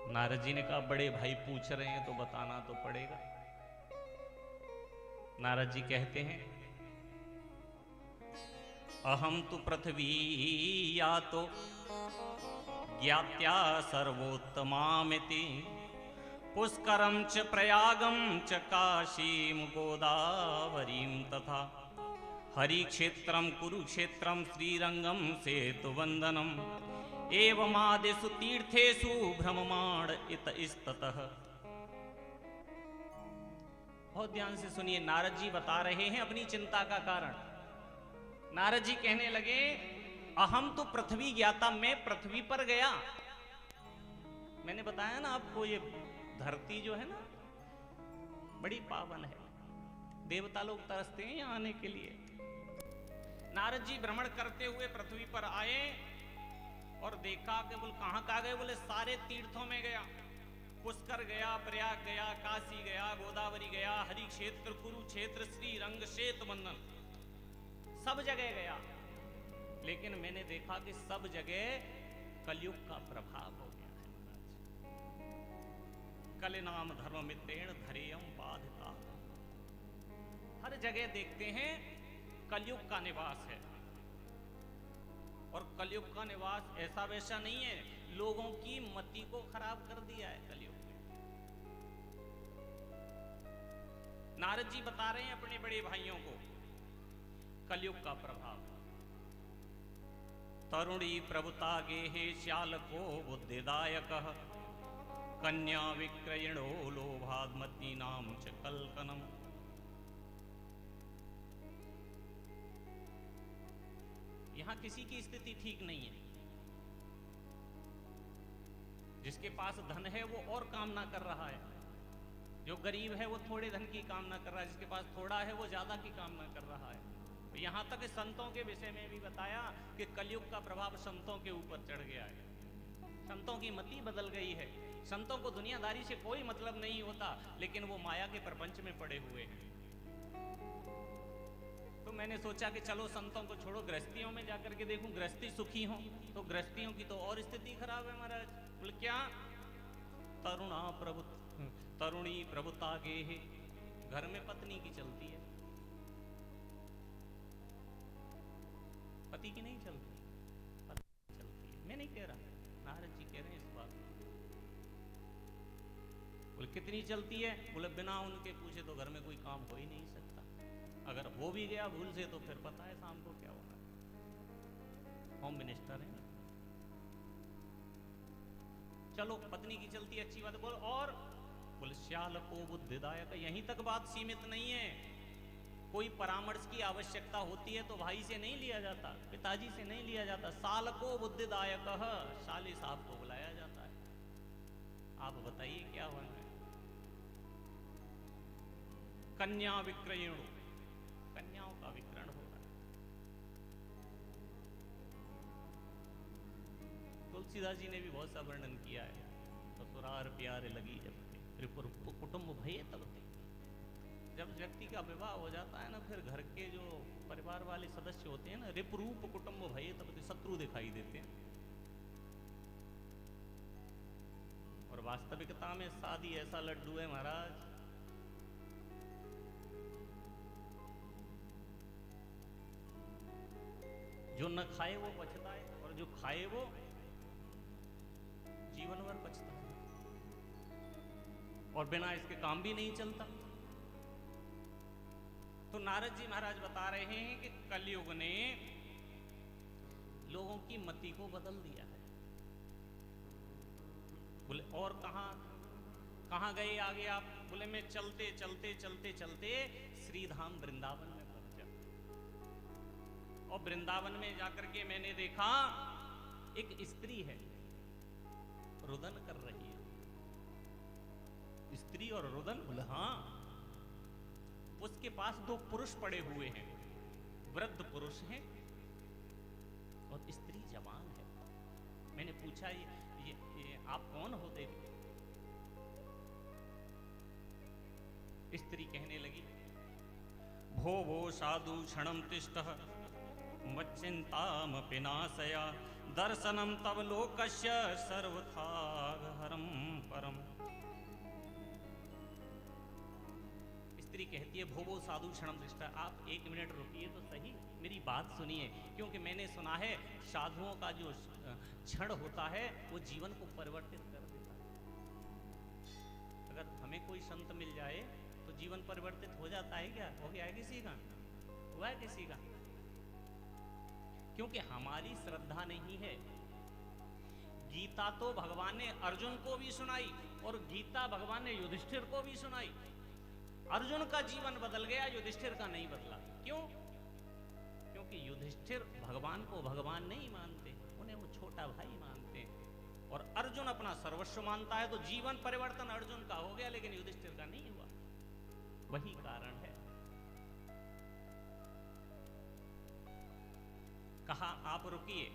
नारद जी ने कहा बड़े भाई पूछ रहे हैं तो बताना तो पड़ेगा। नारद जी कहते हैं अहम तु पृथ्वी या तो ज्ञात्या सर्वोत्तमामिति पुष्करम च प्रयागम च काशीम गोदावरीम तथा हरिक्षेत्रम कुरुक्षेत्रम श्रीरंगम सेतुवंदनम एवमादिषु तीर्थेषु भ्रममाण इतस्ततः। बहुत ध्यान से सुनिए, नारद जी बता रहे हैं अपनी चिंता का कारण। नारद जी कहने लगे अहम तो पृथ्वी ज्ञाता, मैं पृथ्वी पर गया। मैंने बताया ना आपको, ये धरती जो है ना बड़ी पावन है, देवता लोग तरसते हैं यहाँ आने के लिए। नारद जी भ्रमण करते हुए पृथ्वी पर आए और देखा कि बोल कहाँ कहाँ गए? बोले सारे तीर्थों में गया, पुष्कर गया, प्रयाग गया, काशी गया, गोदावरी गया, हरि क्षेत्र, कुरुक्षेत्र, श्रीरंग, श्वेतबंधन, सब जगह गया। लेकिन मैंने देखा कि सब जगह कलयुग का प्रभाव हो गया है। कल नाम धर्म मित्रेण धरेयम बाधिता। हर जगह देखते हैं कलयुग का निवास है। और कलयुग का निवास ऐसा वैसा नहीं है, लोगों की मति को खराब कर दिया है कलयुग ने। नारद जी बता रहे हैं अपने बड़े भाइयों को कलयुग का प्रभाव। तरुणी प्रभुता गेहे श्यालको बुद्धिदायक कन्या विक्रयणो लोभाद्मती नाम च कल्कनम। यहां किसी की स्थिति ठीक नहीं है। जिसके पास धन है वो और कामना कर रहा है, जो गरीब है वो थोड़े धन की कामना कर रहा है, जिसके पास थोड़ा है वो ज्यादा की कामना कर रहा है। तो यहां तक संतों के विषय में भी बताया कि कलयुग का प्रभाव संतों के ऊपर चढ़ गया है। संतों की मति बदल गई है। संतों को दुनियादारी से कोई मतलब नहीं होता, लेकिन वो माया के प्रपंच में पड़े हुए हैं। तो मैंने सोचा कि चलो संतों को छोड़ो, गृहस्थियों में जाकर के देखूं गृहस्थी सुखी हो। तो गृहस्थियों की तो और स्थिति खराब है महाराज। बोले क्या? तरुणी प्रभुता गेहे, घर में पत्नी की चलती है, पति की नहीं चलती, पत्नी चलती है। मैं नहीं कह रहा, नारद जी कह रहे हैं इस बात। बोले कितनी चलती है? बोले बिना उनके पूछे तो घर में कोई काम हो ही नहीं सकता। अगर हो भी गया भूल से तो फिर पता है शाम को क्या होगा। होम मिनिस्टर है ना। चलो पत्नी की चलती है, अच्छी बात है। बोल और बोले श्याल को बुद्धिदायक। यहीं तक बात सीमित नहीं है। कोई परामर्श की आवश्यकता होती है तो भाई से नहीं लिया जाता, पिताजी से नहीं लिया जाता। साल को बुद्धिदायक, साली साहब को बुलाया जाता है। आप बताइए क्या हुआ है? कन्या विक्रयण, कन्याओं का विक्रयण हो रहा है। तुलसीदास जी ने भी बहुत सा वर्णन किया है। ससुरार प्यारे लगी जब त्रिपुर कुटुंब भये तब थे। जब व्यक्ति का विवाह हो जाता है ना, फिर घर के जो परिवार वाले सदस्य होते हैं ना, रिपरूप कुटुंब भय तब शत्रु दिखाई देते हैं। और वास्तविकता में शादी ऐसा लड्डू है महाराज, जो न खाए वो पछताए और जो खाए वो जीवन भर पछताए, और बिना इसके काम भी नहीं चलता। तो नारद जी महाराज बता रहे हैं कि कलयुग ने लोगों की मति को बदल दिया है। बोले और कहां गए आगे आप? बोले मैं चलते चलते चलते चलते श्रीधाम वृंदावन में पहुंचा, और वृंदावन में जाकर के मैंने देखा एक स्त्री है, रुदन कर रही है। स्त्री और रुदन? बोले हाँ। उसके पास दो पुरुष पड़े हुए हैं, वृद्ध पुरुष हैं और स्त्री जवान है। मैंने पूछा ये आप कौन हो देवी? स्त्री कहने लगी, भो भो साधु क्षणम तिष्ठः मच्चिंतामपि नाशया दर्शनम तव लोकस्य सर्वथा हरम परम। स्त्री कहती है, भो भो साधु क्षणम तिष्ठः, आप एक मिनट रुकिए तो सही, मेरी बात सुनिए, क्योंकि मैंने सुना है साधुओं का जो क्षण होता है वो जीवन को परिवर्तित कर देता है। अगर हमें कोई संत मिल जाए तो जीवन परिवर्तित हो जाता है क्या? हो गया है किसी का? हुआ है किसी का? क्योंकि हमारी श्रद्धा नहीं है। गीता तो भगवान ने अर्जुन को भी सुनाई, और गीता भगवान ने युधिष्ठिर को भी सुनाई। अर्जुन का जीवन बदल गया, युधिष्ठिर का नहीं बदला। क्यों? क्योंकि युधिष्ठिर भगवान को भगवान नहीं मानते, उन्हें वो छोटा भाई मानते हैं, और अर्जुन अपना सर्वस्व मानता है। तो जीवन परिवर्तन अर्जुन का हो गया, लेकिन युधिष्ठिर का नहीं हुआ। वही कारण है। कहा आप रुकिए।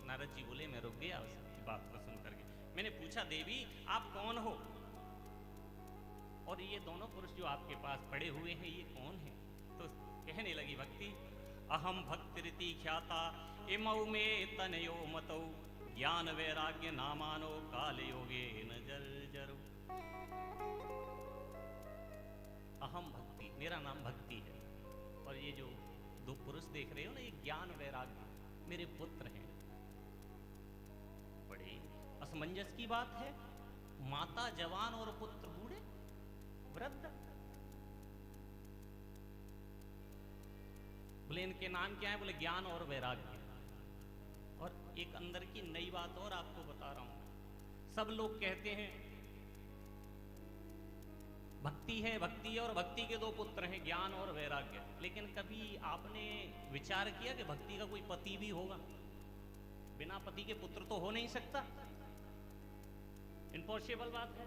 नारद जी बोले मैं रुक गया उसकी बात को सुन करके। मैंने पूछा, देवी आप कौन हो? और ये दोनों पुरुष जो आपके पास पड़े हुए हैं ये कौन है? तो कहने लगी भक्ति, अहम भक्तिरिति ख्याता इमौ में तनयो मतौ ज्ञान वैराग्य नामानो काल योगे न जर्जरो। अहम भक्ति, मेरा नाम भक्ति है, और ये जो दो पुरुष देख रहे हो ना, ये ज्ञान वैराग्य मेरे पुत्र हैं। बड़े असमंजस की बात है, माता जवान और पुत्र बूढ़े वृद्ध। बोले इनके नाम क्या है? बोले ज्ञान और वैराग्य। और एक अंदर की नई बात और आपको बता रहा हूं। सब लोग कहते हैं भक्ति है, भक्ति है, और भक्ति के दो पुत्र हैं, ज्ञान और वैराग्य। लेकिन कभी आपने विचार किया कि भक्ति का कोई पति भी होगा? बिना पति के पुत्र तो हो नहीं सकता, इम्पॉसिबल बात है।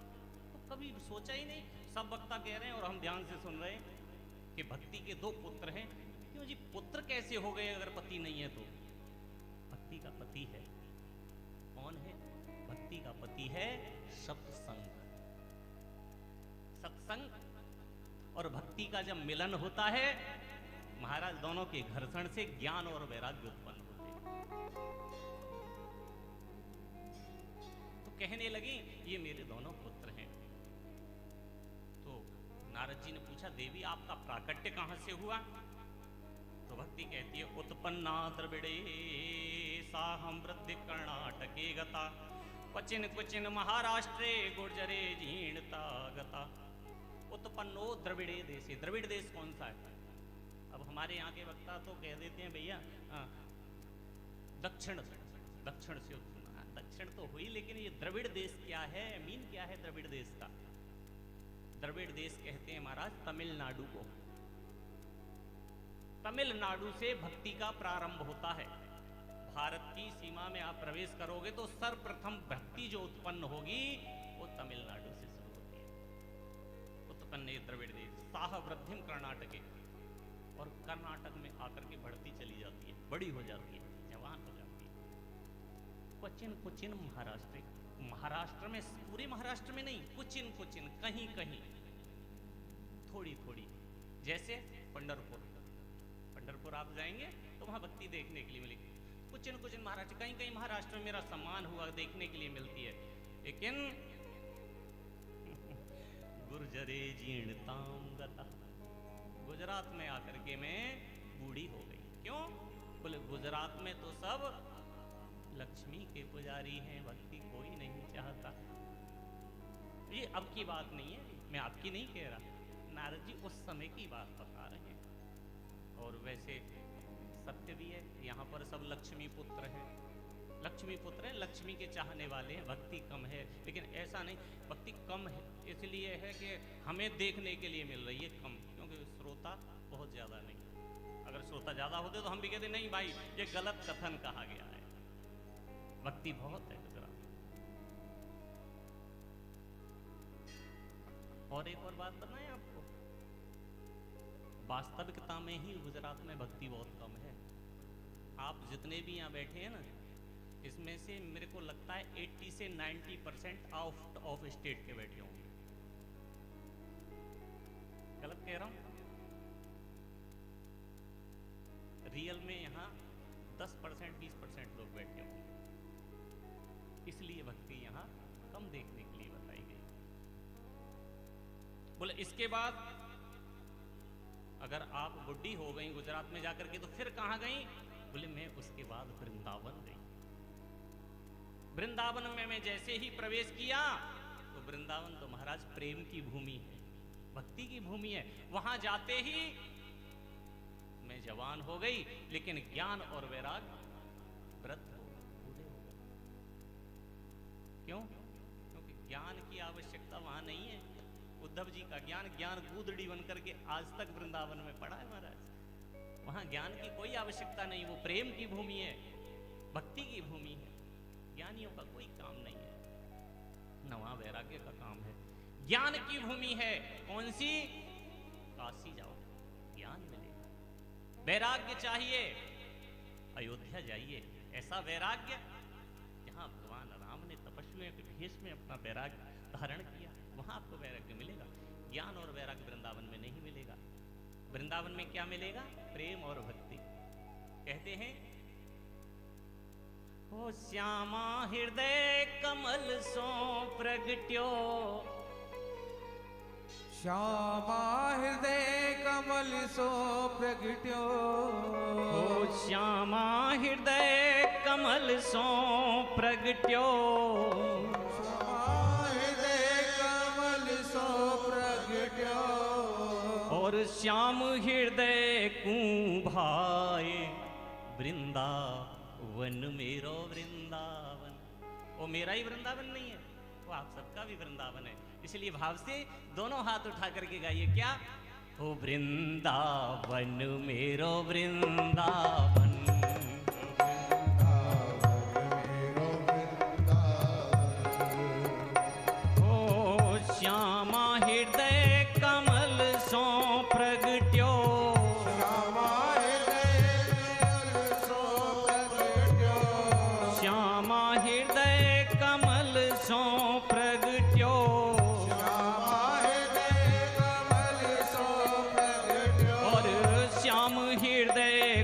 तो कभी सोचा ही नहीं। सब वक्ता कह रहे हैं और हम ध्यान से सुन रहे हैं कि भक्ति के दो पुत्र हैं। क्यों जी, पुत्र कैसे हो गए अगर पति नहीं है? तो भक्ति का पति है। कौन है? भक्ति का पति है सत्संग। सत्संग और भक्ति का जब मिलन होता है महाराज, दोनों के घर्षण से ज्ञान और वैराग्य उत्पन्न होते हैं। तो कहने लगी ये मेरे दोनों पुत्र हैं। तो नारद जी ने पूछा, देवी आपका प्राकट्य कहां से हुआ? तो भक्ति कहती है, उत्पन्ना द्रविड़े साहम वृद्धि कर्णाटके गता क्वचिन क्वचिन महाराष्ट्रे गुर्जरे जीर्णता गता। उत्पन्नो द्रविड़े देशे। द्रविड़ देश कौन सा है? अब हमारे यहाँ के वक्ता तो कह देते हैं भैया दक्षिण से उत्पन्न। दक्षिण तो हुई, लेकिन ये द्रविड़ देश क्या है? मीन क्या है द्रविड़ देश का? द्रविड़ देश कहते हैं महाराज तमिलनाडु को। तमिलनाडु से भक्ति का प्रारंभ होता है। भारत की सीमा में आप प्रवेश करोगे तो सर्वप्रथम भक्ति जो उत्पन्न होगी वो तमिलनाडु से शुरू होती है। उत्पन्न द्रविड़ देश साह वृद्धिम कर्नाटके, और कर्नाटक में आकर के बढ़ती चली जाती है, बड़ी हो जाती है, जवान हो जाती है। क्वचिन क्वचिन महाराष्ट्र, महाराष्ट्र में, पूरे महाराष्ट्र में नहीं, क्वचिन क्वचिन, कहीं कहीं, थोड़ी थोड़ी जैसे पंढरपुर आप जाएंगे तो वहाँ भक्ति देखने के लिए मिलेगी। कुछ न कुछ महाराष्ट्र, कहीं कहीं महाराष्ट्र में मेरा सम्मान हुआ देखने के लिए मिलती है, लेकिन गुर्जरे जीर्णताम गता, गुजरात में आकर के मैं बूढ़ी हो गई। क्यों? बोले गुजरात में तो सब लक्ष्मी के पुजारी हैं, भक्ति कोई नहीं चाहता। ये अब की बात नहीं है, मैं आपकी नहीं कह रहा, नारद जी उस समय की बात बता रहे हैं। और वैसे सत्य भी है, यहाँ पर सब लक्ष्मी पुत्र हैं, लक्ष्मी पुत्र हैं, लक्ष्मी के चाहने वाले हैं। भक्ति कम है, लेकिन ऐसा नहीं, भक्ति कम है इसलिए है कि हमें देखने के लिए मिल रही है कम, क्योंकि श्रोता बहुत ज़्यादा नहीं। अगर श्रोता ज़्यादा होते तो हम भी कहते नहीं भाई ये गलत कथन कहा गया है। भक्ति बहुत है गुजरात। और एक और बात बताएं आपको, वास्तविकता में ही गुजरात में भक्ति बहुत कम है। आप जितने भी यहाँ बैठे हैं ना, इसमें से मेरे को लगता है 80 से 90% आउट ऑफ स्टेट के बैठे होंगे। गलत कह रहा हूं? रियल में यहाँ 10% 20% लोग बैठे होंगे, इसलिए भक्ति यहाँ कम देखने के लिए बताई गई। बोले इसके बाद अगर आप बुढ़ी हो गई गुजरात में जाकर के तो फिर कहाँ गई? बोले मैं उसके बाद वृंदावन गई। वृंदावन में मैं जैसे ही प्रवेश किया तो वृंदावन तो महाराज प्रेम की भूमि है, भक्ति की भूमि है। वहां जाते ही मैं जवान हो गई, लेकिन ज्ञान और वैराग्य वृद्ध हो बूढ़े हो गए। क्यों? क्योंकि ज्ञान की आवश्यकता वहां नहीं है। उद्धव जी का ज्ञान गूदड़ी बन करके आज तक वृंदावन में पड़ा है महाराज। वहां ज्ञान की कोई आवश्यकता नहीं, वो प्रेम की भूमि है, भक्ति की भूमि है। ज्ञानियों का कोई काम नहीं है, न वहां वैराग्य का काम है। ज्ञान की भूमि है। कौन सी? काशी जाओ, ज्ञान मिलेगा। वैराग्य चाहिए, अयोध्या जाइए। ऐसा वैराग्य जहां भगवान राम ने तपस्वी के भेष में अपना वैराग्य धारण किया, वहां आपको वैराग्य मिलेगा। ज्ञान और वैराग्य वृंदावन में नहीं मिलेगा। वृंदावन में क्या मिलेगा? प्रेम और भक्ति। कहते हैं ओ श्यामा हृदय कमल सो प्रगट्यो, श्यामा हृदय कमल सो प्रगट्यो, ओ श्यामा हृदय कमल सो प्रगट्यो, श्यामा हृदय कमल सो प्रगट्यो, और श्याम हृदय कुंभाए वृंदावन मेरो वृंदावन। वो मेरा ही वृंदावन नहीं है, वो आप सबका भी वृंदावन है। इसलिए भाव से दोनों हाथ उठा करके गाइए क्या? ओ वृंदावन मेरो वृंदावन, ओ श्यामा हृदय कमल सो प्रगट्यो, श्यामा हृदय कमल सो प्रगट्यो, श्यामा हृदय कमल सो प्रगट्यो, श्यामा हृदय कमल सो प्रगट्यो, और श्याम हृदय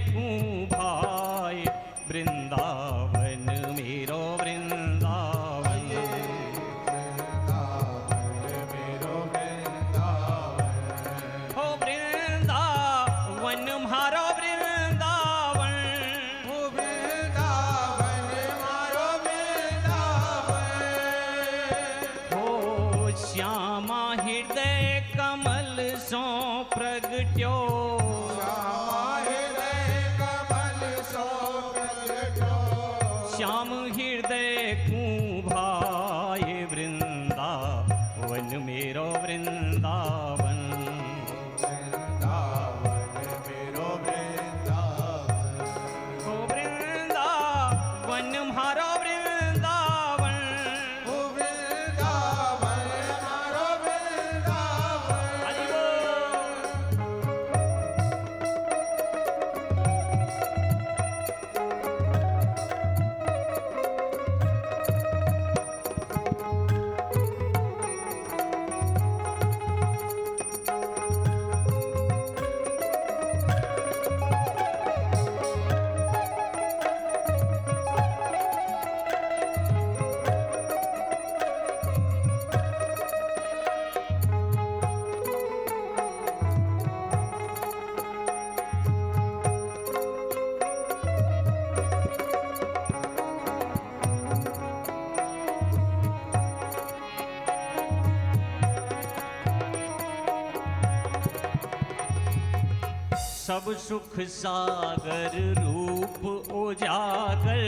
सब सुख सागर रूप उजागर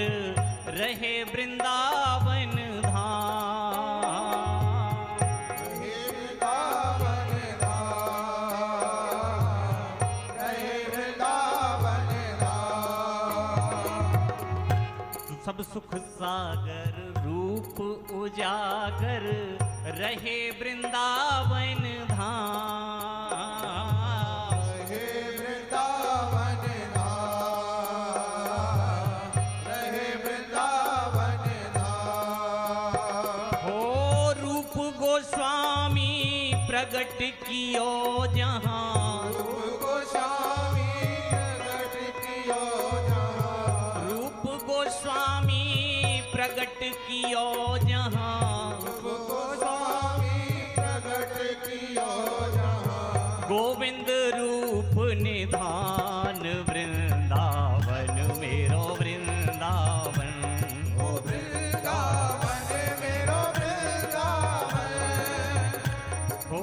रहे वृंदावन धाम। रहे वृंदावन धाम, रहे वृंदावन धाम। सब सुख सागर रूप उजागर रहे वृंदावन धाम। रहे वृंदावन धाम, रहे वृंदावन धाम। हो रूप गोस्वामी प्रगट कियो जहाँ। रूप गोस्वामी प्रगट कियो जहाँ। रूप गोस्वामी प्रगट कियो जहाँ। रूप गोस्वामी प्रगट कियो जहाँ। गोविंद रूप निधान वृंदावन मेरो वृंदावन। ओ वृंदावन मेरो वृंदावन। हो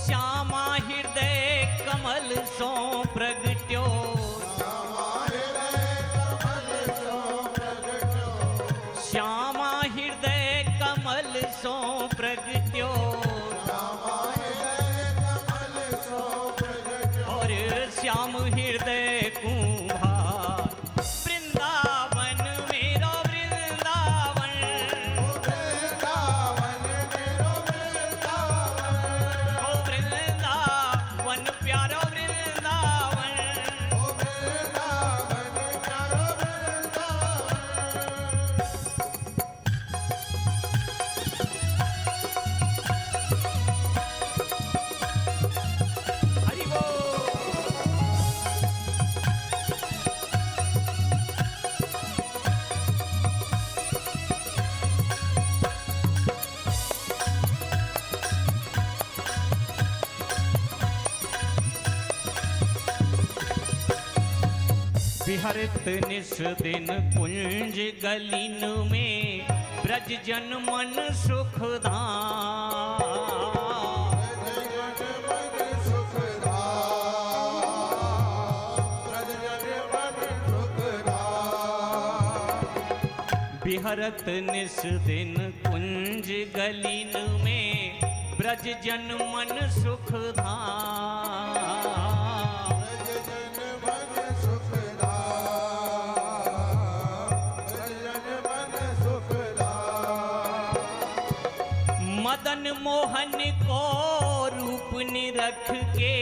श्यामा हृदय कमल सो प्रगट्यो। श्यामा हृदय कमल सो प्रगट्यो। श्यामा हृदय कमल सो प्रगट्यो। श्यामा हृदय कमल सो प्रगट्यो। और श्याम हृदय कुम्हार वृंदावन मेरो वृंदावन। ओ वृंदावन मेरो वृंदावन। ओ वृंदावन प्यारो वृंदावन। ओ वृंदावन प्यारो वृंदावन। हरि बोल। विहरत निस दिन कुंज गलिन में ब्रज जन मन सुखधाम। ब्रज जन मन सुखधाम, ब्रज जन मन सुखधाम। विहरत निस दिन कुंज गलिन में ब्रज जन मन सुखधाम। ब्रज जन मन सुखधाम, ब्रज जन मन सुखधाम। मदन मोहन को रूप निरख के।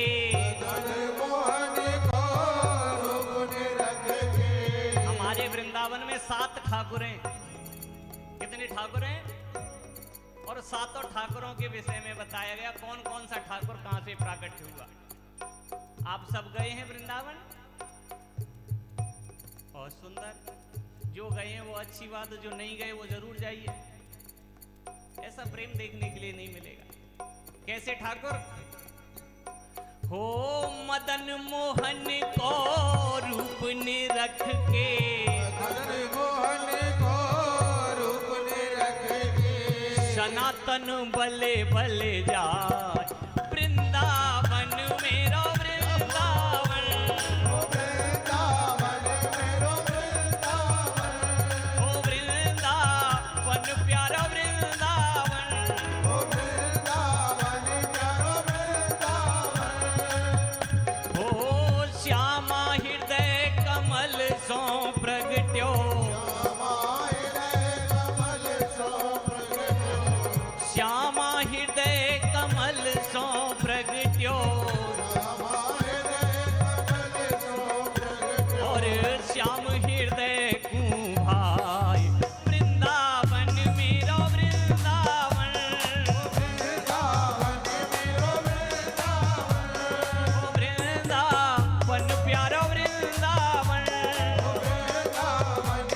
मदन मोहन को रूप निरख के। हमारे वृंदावन में 7 ठाकुर हैं। कितने ठाकुर हैं? और 7 ठाकुरों के विषय में बताया गया कौन कौन सा ठाकुर कहां से प्रकट हुआ। आप सब गए हैं वृंदावन? बहुत सुंदर। जो गए हैं वो अच्छी बात, जो नहीं गए वो जरूर जाइए। ऐसा प्रेम देखने के लिए नहीं मिलेगा। कैसे ठाकुर? हो मदन मोहन को रूप निरख के। मदन मोहन को रूप निरख के। सनातन बले बले जाय वृंदावन मेरो वृंदावन। ओ वृंदावन मेरो वृंदावन। ओ वृंदावन प्यारा वृंदावन। ओ वृंदावन प्यारो वृंदावन। हो श्यामा हृदय कमल सो प्रगट्यो। श्यामा हृदय कमल सो प्रगट्यो। श्यामा हृदय कमल सो प्रगट्यो। और श्याम हृदय कुम्हार वृंदावन मेरो वृंदावन। वृंदावन मेरो वृंदावन। ओ वृंदावन प्यारो वृंदावन। वृंदावन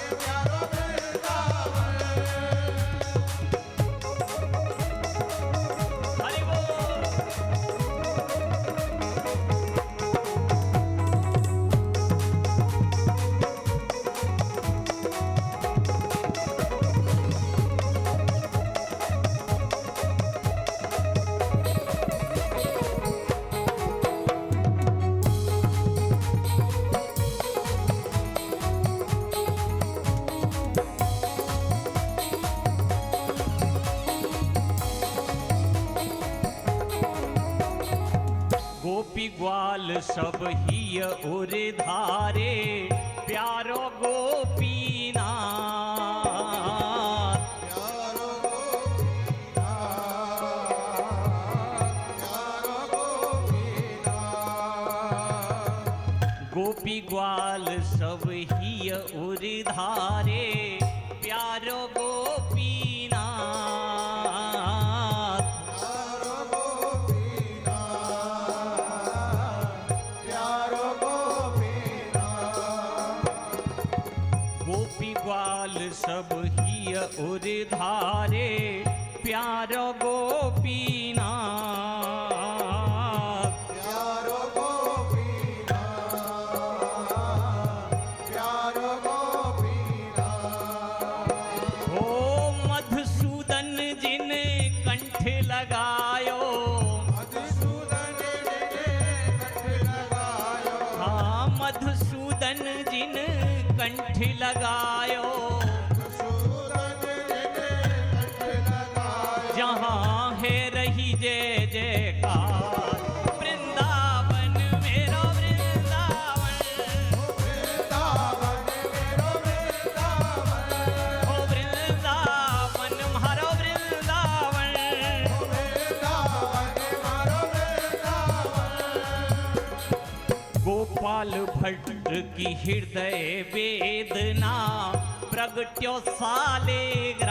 ग्वाल सब ही उर धारे प्यारो गोपीनाथ। गोपी ग्वाल सब ही उर धारे प्यारो गोपीनाथ। गोपी ग्वाल सब ही उर धारे प्यारो गोपीनाथ। लगायो मधुसूदन हाँ मधुसूदन जिन कंठ लगायो। जहाँ है रही जय जयकार वृंदावन मेरो वृंदावन। ओ वृंदावन म्हारो वृंदावन। गोपाल भट्ट की हृदय वेदना प्रगट्यो सालेग्राम।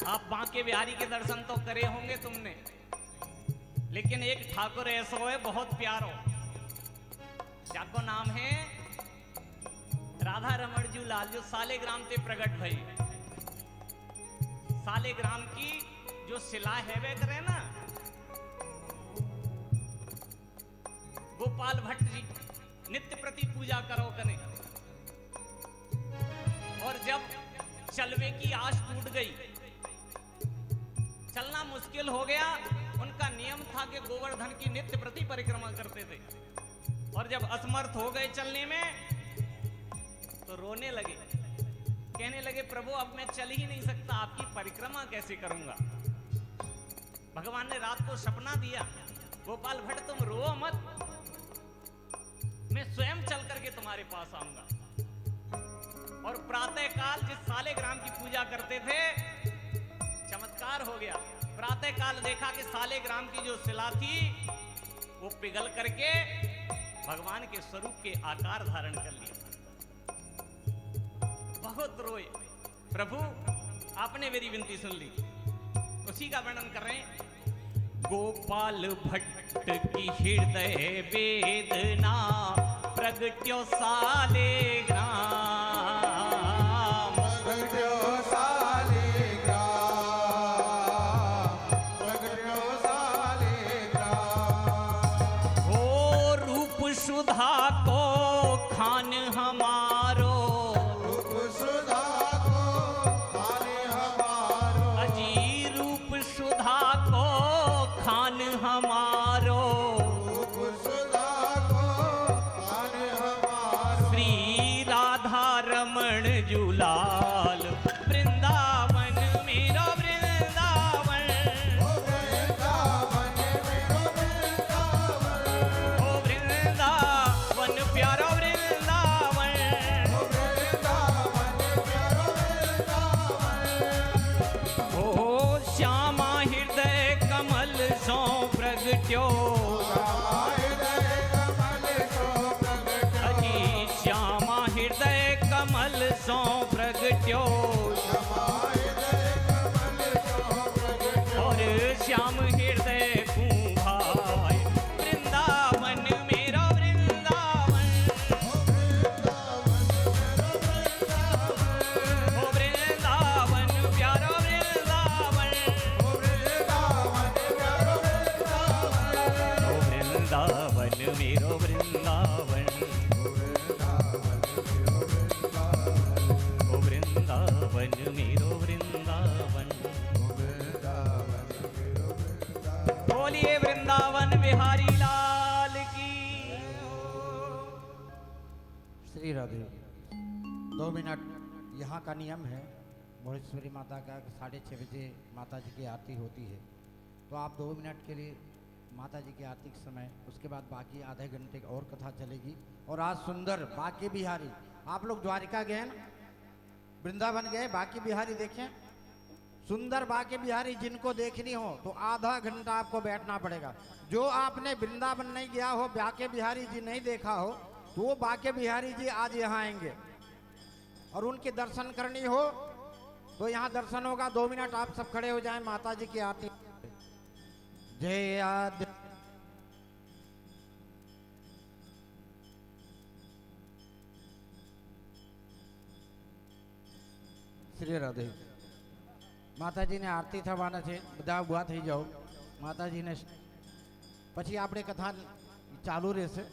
आप बांके बिहारी के दर्शन तो करे होंगे तुमने, लेकिन एक ठाकुर ऐसो है बहुत प्यारो, जाको नाम है राधा रमण जू लाल, जो सालेग्राम ते प्रगट भई। सालेग्राम की जो शिला है वे करे ना गोपाल भट्ट जी नित्य प्रति पूजा करो कने। और जब चलवे की आस टूट गई, चलना मुश्किल हो गया, उनका नियम था कि गोवर्धन की नित्य प्रति परिक्रमा करते थे। और जब असमर्थ हो गए चलने में तो रोने लगे, कहने लगे प्रभु अब मैं चल ही नहीं सकता, आपकी परिक्रमा कैसे करूंगा। भगवान ने रात को सपना दिया, गोपाल भट्ट तुम रो मत, मैं स्वयं चल करके तुम्हारे पास आऊंगा। और प्रातः काल जिस सालेग्राम की पूजा करते थे, चमत्कार हो गया। प्रातः काल देखा कि सालेग्राम की जो शिला थी वो पिघल करके भगवान के स्वरूप के आकार धारण कर लिया। बहुत रोए, प्रभु आपने मेरी विनती सुन ली। उसी का वर्णन कर रहे हैं। गोपाल भट्ट की हृदय वेदना प्रगट्यो सालेग्राम। प्रगट्यो सालेग्राम, प्रगट्यो सालेग्राम। हो रूप सुधा को खान हमारो, हमारो श्री राधा रमण जुलाल वृंदावन मेरो वृंदावन। ओ वृंदावन प्यारो वृंदावन। ओ श्यामा हृदय कमल सो प्रगट्यो। अजी श्यामा हृदय कमल सो प्रगट्यो। और श्याम हृदय कुंभाई वृंदावन मेरो वृंदावन। ओ वृंदावन प्यारो वृंदावन। वृंदावन मेरो वृंदावन। ओ वृंदावन मेरो वृंदावन। बोलिए वृंदावन बिहारी लाल की। श्री राधे। 2 मिनट यहाँ का नियम है भोलेश्वरी माता का 6:30 बजे माता जी की आरती होती है, तो आप 2 मिनट के लिए माता जी की आरती के समय, उसके बाद बाकी आधे घंटे और कथा चलेगी। और आज सुंदर बाके बिहारी, आप लोग द्वारिका गए ना, वृंदावन गए, बाके बिहारी देखें, सुंदर बाके बिहारी जिनको देखनी हो तो आधा घंटा आपको बैठना पड़ेगा। जो आपने वृंदावन नहीं गया हो, बाके बिहारी जी नहीं देखा हो, तो वो बाके बिहारी जी आज यहाँ आएंगे और उनके दर्शन करनी हो तो यहाँ दर्शन होगा। 2 मिनट आप सब खड़े हो जाएं, माता जी की आरती। जय आदि श्री राधे। માતાજીને આરતી થવાના છે, બધા ઊભા થઈ જાઓ। માતાજીને પછી આપણે કથા ચાલુ રહેશે।